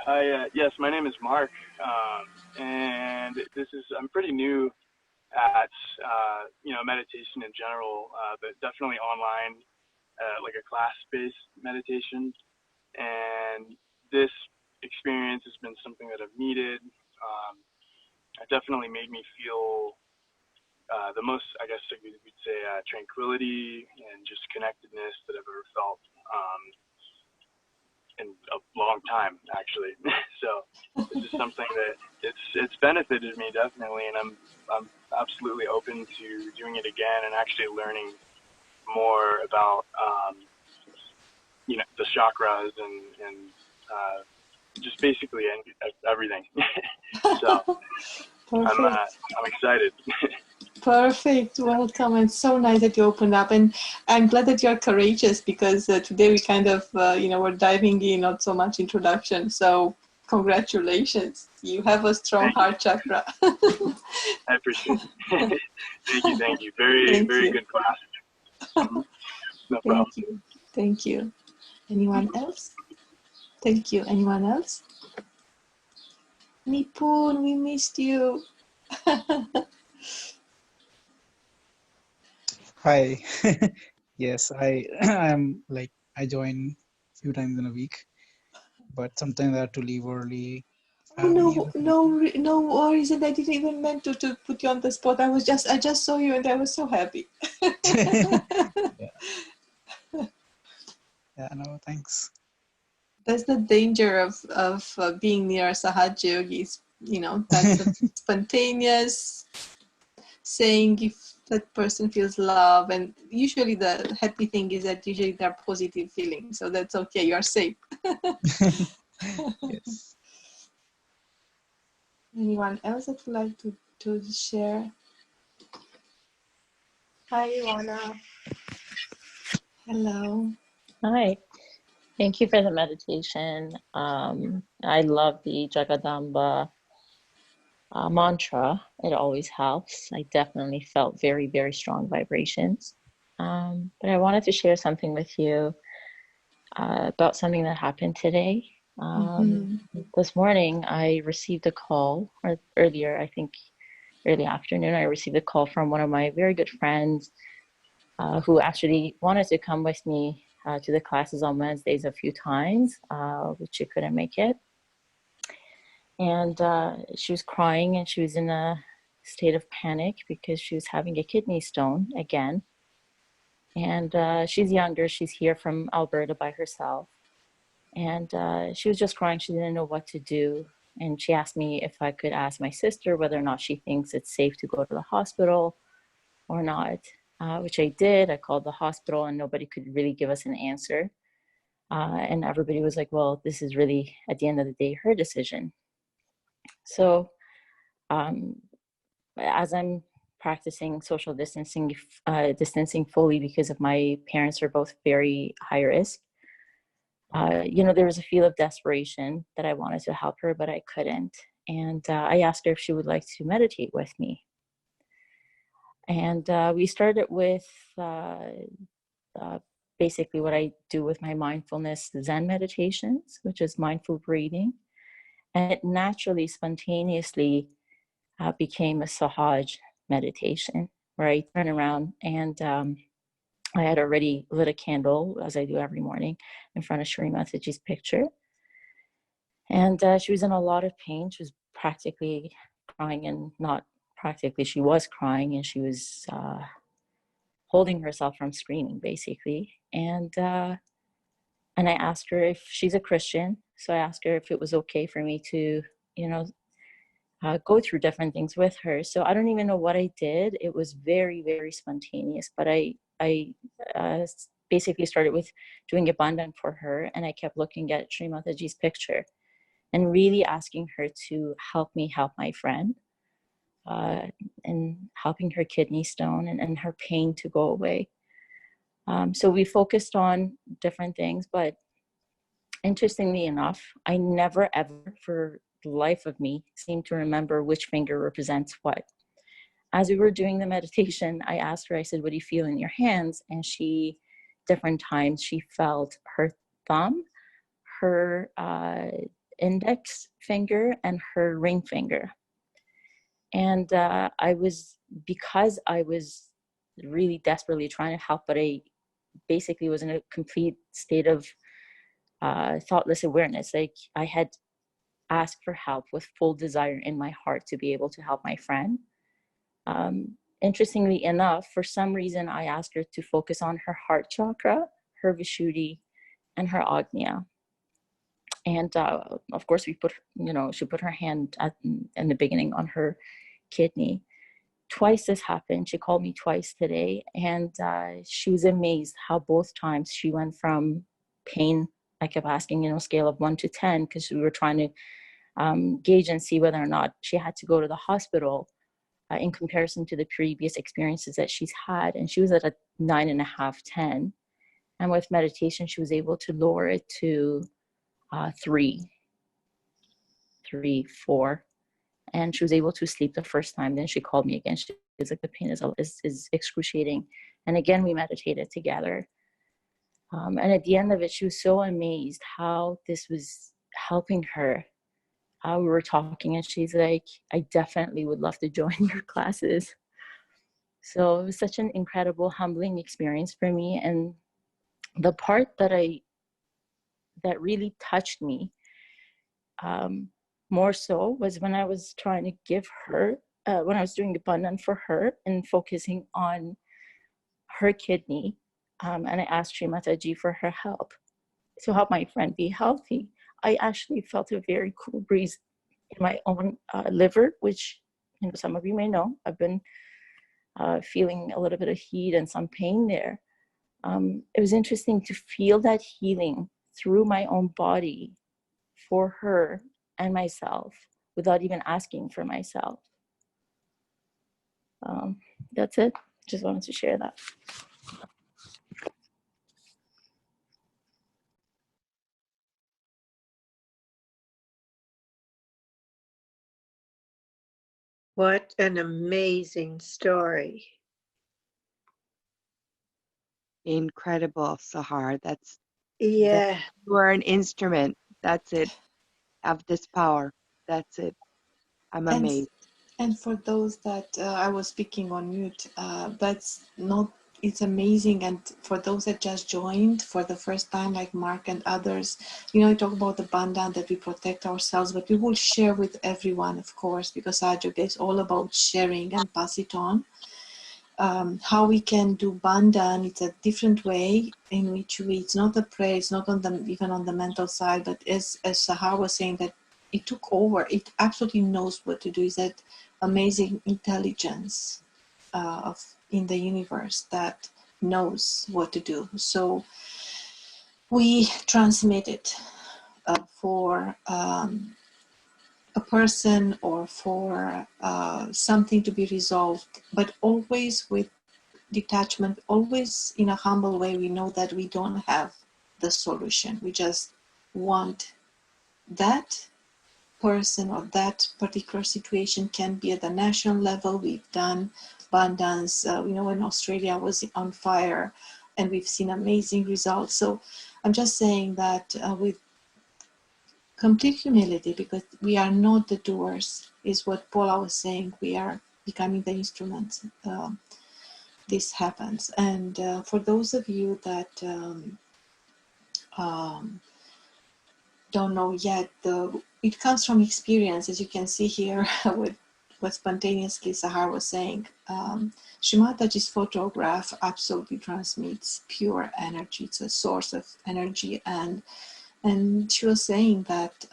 Hi, yes, my name is Mark, and I'm pretty new at, meditation in general, but definitely online, like a class-based meditation. And this experience has been something that I've needed. It definitely made me feel the most, I guess we'd say, tranquility and just connectedness that I've ever felt in a long time, actually. So this is something that it's benefited me definitely, and I'm absolutely open to doing it again and actually learning more about the chakras and just basically everything. So I'm excited. Perfect. Welcome. And so nice that you opened up. And I'm glad that you're courageous, because today we kind of, we're diving in, not so much introduction. So congratulations. You have a strong heart chakra. I appreciate it. Thank you. Very good class. No problem. Thank you. Anyone else? Thank you. Anyone else? Nipun, we missed you. Hi. Yes, I am like, I join a few times in a week, but sometimes I have to leave early. No worries. And I didn't even meant to put you on the spot. I just saw you and I was so happy. Yeah, no, thanks. That's the danger of being near Sahaja yogis. you know, that's a spontaneous saying if that person feels love. And usually the happy thing is that usually they're positive feelings. So that's okay, you are safe. Yes. Anyone else that would like to share? Hi, Ivana. Hello. Hi, thank you for the meditation. I love the Jagadamba mantra. It always helps. I definitely felt very, very strong vibrations. But I wanted to share something with you about something that happened today. This morning, I received a call, or earlier, I think early afternoon, I received a call from one of my very good friends who actually wanted to come with me to the classes on Wednesdays a few times, but she couldn't make it. And she was crying and she was in a state of panic because she was having a kidney stone again. And she's younger. She's here from Alberta by herself. And she was just crying. She didn't know what to do. And she asked me if I could ask my sister whether or not she thinks it's safe to go to the hospital or not, which I did. I called the hospital and nobody could really give us an answer. And everybody was like, well, this is really, at the end of the day, her decision. So as I'm practicing social distancing fully because of my parents are both very high risk, there was a feel of desperation that I wanted to help her, but I couldn't. And I asked her if she would like to meditate with me. And we started with basically what I do with my mindfulness Zen meditations, which is mindful breathing. And it naturally, spontaneously became a Sahaja meditation, where I turn around and I had already lit a candle, as I do every morning, in front of Shri Mataji's picture. And she was in a lot of pain. She was practically crying, and not practically, she was crying, and she was holding herself from screaming, basically. And I asked her if she's a Christian. So I asked her if it was okay for me to, go through different things with her. So I don't even know what I did. It was very, very spontaneous. But I basically started with doing abundant for her. And I kept looking at Shri Mataji's picture and really asking her to help me help my friend, and helping her kidney stone and her pain to go away. So we focused on different things, but interestingly enough, I never ever for the life of me seem to remember which finger represents what. As we were doing the meditation, I asked her, I said, what do you feel in your hands? And she, different times, she felt her thumb, her index finger, and her ring finger. And because I was really desperately trying to help, but I basically was in a complete state of thoughtless awareness. Like I had asked for help with full desire in my heart to be able to help my friend. Interestingly enough, for some reason, I asked her to focus on her heart chakra, her Vishuddhi, and her Agnya. And of course, she put her hand in the beginning on her kidney. Twice this happened. She called me twice today, and she was amazed how both times she went from pain. I kept asking, scale of 1 to 10, because we were trying to gauge and see whether or not she had to go to the hospital in comparison to the previous experiences that she's had. And she was at a 9.5, 10. And with meditation, she was able to lower it to 3, 4. And she was able to sleep the first time. Then she called me again. She was like, the pain is excruciating. And again, we meditated together. And at the end of it, she was so amazed how this was helping her. We were talking and she's like, I definitely would love to join your classes. So it was such an incredible, humbling experience for me. And the part that really touched me more so was when I was trying to give her, when I was doing abundant for her and focusing on her kidney. And I asked Shri Mataji for her help to help my friend be healthy. I actually felt a very cool breeze in my own liver, which some of you may know. I've been feeling a little bit of heat and some pain there. It was interesting to feel that healing through my own body for her and myself without even asking for myself. That's it. Just wanted to share that. What an amazing story. Incredible, Sahar. Yeah. You are an instrument. That's it. Have this power. That's it. I'm amazed. And for those that I was speaking on mute, that's not, it's amazing. And for those that just joined for the first time, like Mark and others, I talk about the bandhan, that we protect ourselves, but we will share with everyone, of course, because Sahaja is all about sharing and pass it on. How we can do bandhan, it's a different way in which it's not a prayer, it's not even on the mental side, but as Sahar was saying, that it took over, it absolutely knows what to do. Is that amazing intelligence in the universe that knows what to do. So we transmit it for a person or for something to be resolved, but always with detachment, always in a humble way. We know that we don't have the solution. We just want that person or that particular situation. Can be at the national level. We've done bandhans, when Australia was on fire, and we've seen amazing results. So I'm just saying that with complete humility, because we are not the doers, is what Paula was saying. We are becoming the instruments. This happens. And for those of you that don't know yet, it comes from experience, as you can see here with what spontaneously Sahar was saying. Shri Mataji's photograph absolutely transmits pure energy. It's a source of energy, and she was saying that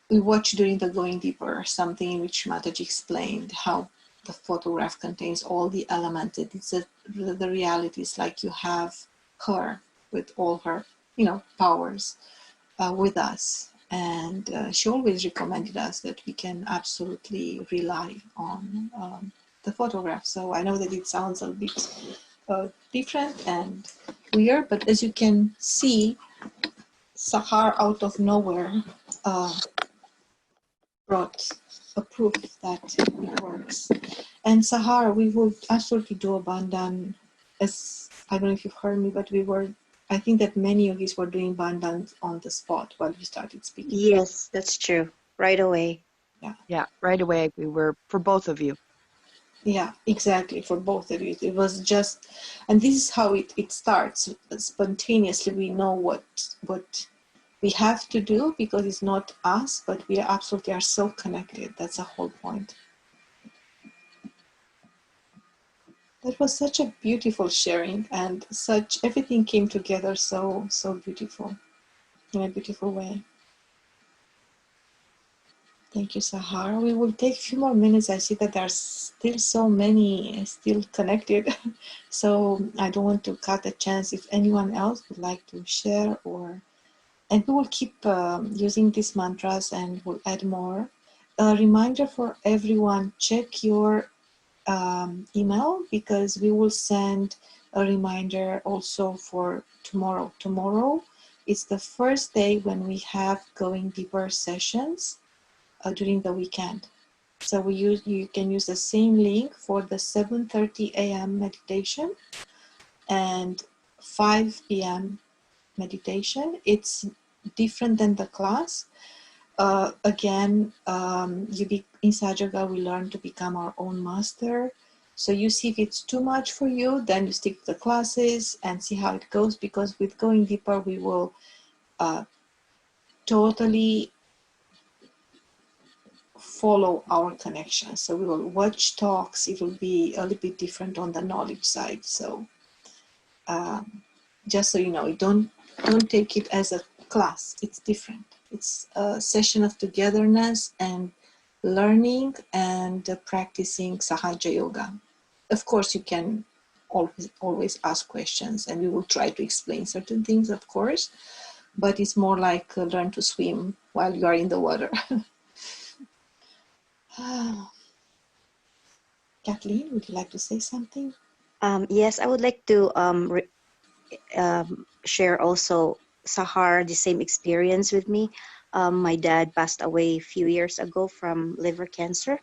we watched during the Going Deeper something in which Mataji explained how the photograph contains all the elements. It's the reality is like you have her with all her powers with us, and she always recommended us that we can absolutely rely on the photograph. So I know that it sounds a bit different and weird, but as you can see, Sahar out of nowhere brought a proof that it works. And Sahar, we would absolutely do a bandhan, as I don't know if you've heard me, but I think that many of us were doing bandhan on the spot while we started speaking. Yes, that's true. Right away. Yeah, right away. We were, for both of you. Yeah, exactly, for both of you. It was just, and this is how it starts. Spontaneously, we know what we have to do, because it's not us, but we absolutely are so connected. That's the whole point. That was such a beautiful sharing, and everything came together so beautiful, in a beautiful way. Thank you, Sahar. We will take a few more minutes. I see that there are still so many still connected, so I don't want to cut the chance if anyone else would like to share, and we will keep using these mantras, and we'll add more. A reminder for everyone, check your email, because we will send a reminder also for tomorrow. Tomorrow is the first day when we have Going Deeper sessions during the weekend. So you can use the same link for the 7:30 a.m. meditation and 5 p.m. meditation. It's different than the class. Again, in Sahaja, we learn to become our own master. So you see if it's too much for you, then you stick to the classes and see how it goes, because with Going Deeper, we will totally follow our connection. So we will watch talks. It will be a little bit different on the knowledge side. So just so you know, don't take it as a class. It's different. It's a session of togetherness and learning and practicing Sahaja Yoga. Of course, you can always ask questions, and we will try to explain certain things, of course, but it's more like learn to swim while you are in the water. Kathleen, would you like to say something? Yes, I would like to share also, Sahar, the same experience with me. My dad passed away a few years ago from liver cancer,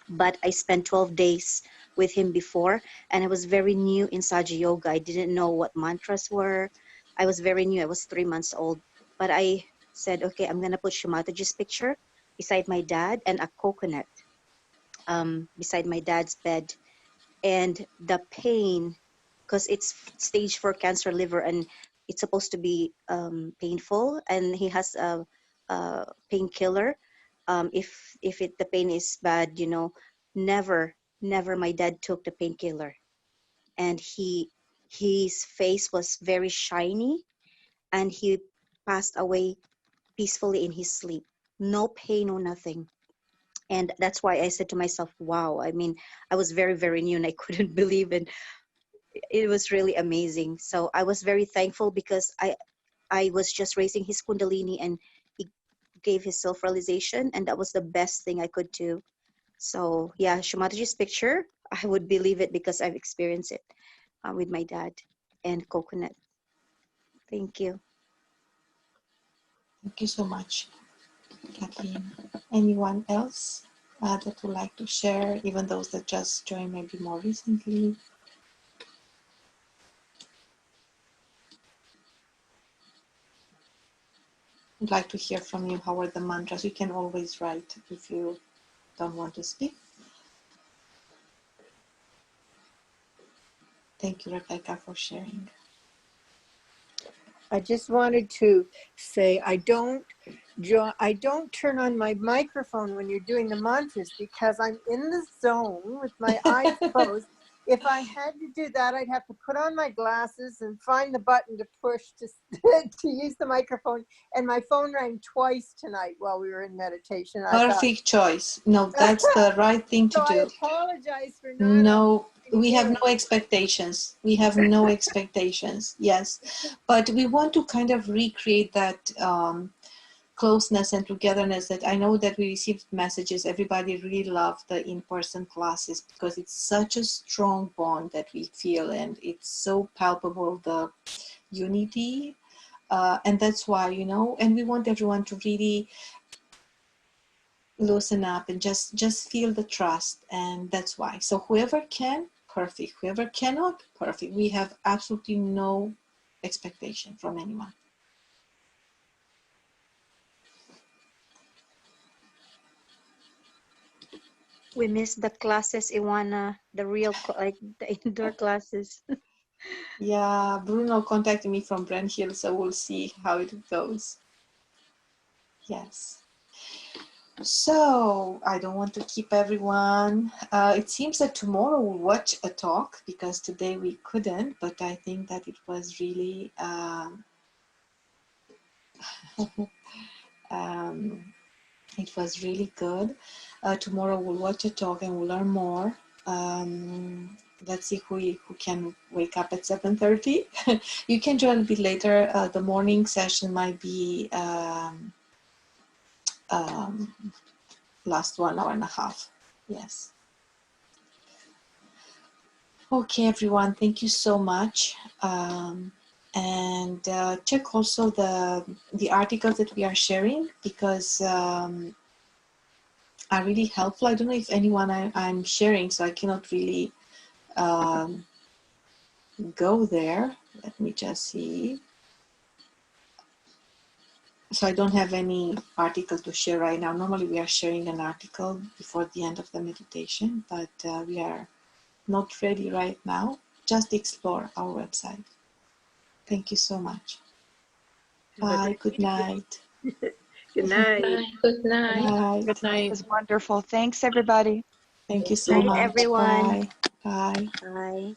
but I spent 12 days with him before, and I was very new in Sahaja Yoga. I didn't know what mantras were. I was very new. I was 3 months old, but I said, okay, I'm going to put Shri Mataji's picture beside my dad and a coconut beside my dad's bed. And the pain, because it's stage 4 cancer liver, and it's supposed to be painful, and he has a painkiller. If the pain is bad, never my dad took the painkiller, and his face was very shiny, and he passed away peacefully in his sleep. No pain, no nothing. And that's why I said to myself, wow, I mean, I was very, very new, and I couldn't believe it. It was really amazing. So I was very thankful, because I was just raising his kundalini, and he gave his self-realization, and that was the best thing I could do. So yeah, Shri Mataji's picture, I would believe it because I've experienced it with my dad and coconut. Thank you. Thank you so much, Kathleen. Anyone else that would like to share, even those that just joined maybe more recently? I'd like to hear from you. How are the mantras? You can always write if you don't want to speak. Thank you, Rebecca, for sharing. I just wanted to say I don't turn on my microphone when you're doing the mantras, because I'm in the zone with my eyes closed. If I had to do that, I'd have to put on my glasses and find the button to push to use the microphone. And my phone rang twice tonight while we were in meditation. Perfect choice. No, that's the right thing to so do. I apologize for not. No, we have no expectations. We have no expectations. Yes, but we want to kind of recreate that closeness and togetherness that I know that we received messages. Everybody really loved the in-person classes because it's such a strong bond that we feel, and it's so palpable, the unity. And that's why, and we want everyone to really loosen up and just feel the trust. And that's why. So whoever can, perfect. Whoever cannot, perfect. We have absolutely no expectation from anyone. We missed the classes, Iwana, the real, like the indoor classes. Yeah, Bruno contacted me from Brent Hill, so we'll see how it goes. Yes. So I don't want to keep everyone. It seems that tomorrow we'll watch a talk because today we couldn't, but I think that it was really it was really good. Tomorrow we'll watch a talk and we'll learn more. Let's see who can wake up at 7:30. You can join a bit later. The morning session might be last 1 hour and a half. Yes. Okay, everyone. Thank you so much. And check also the articles that we are sharing, because are really helpful. I don't know if anyone I'm sharing, so I cannot really go there. Let me just see. So I don't have any article to share right now. Normally we are sharing an article before the end of the meditation, but we are not ready right now. Just explore our website. Thank you so much. Bye. Good night. Good night. Good night. Bye. Good night. It was wonderful. Thanks, everybody. Thank you so Night, much. everyone. Bye. Bye. Bye.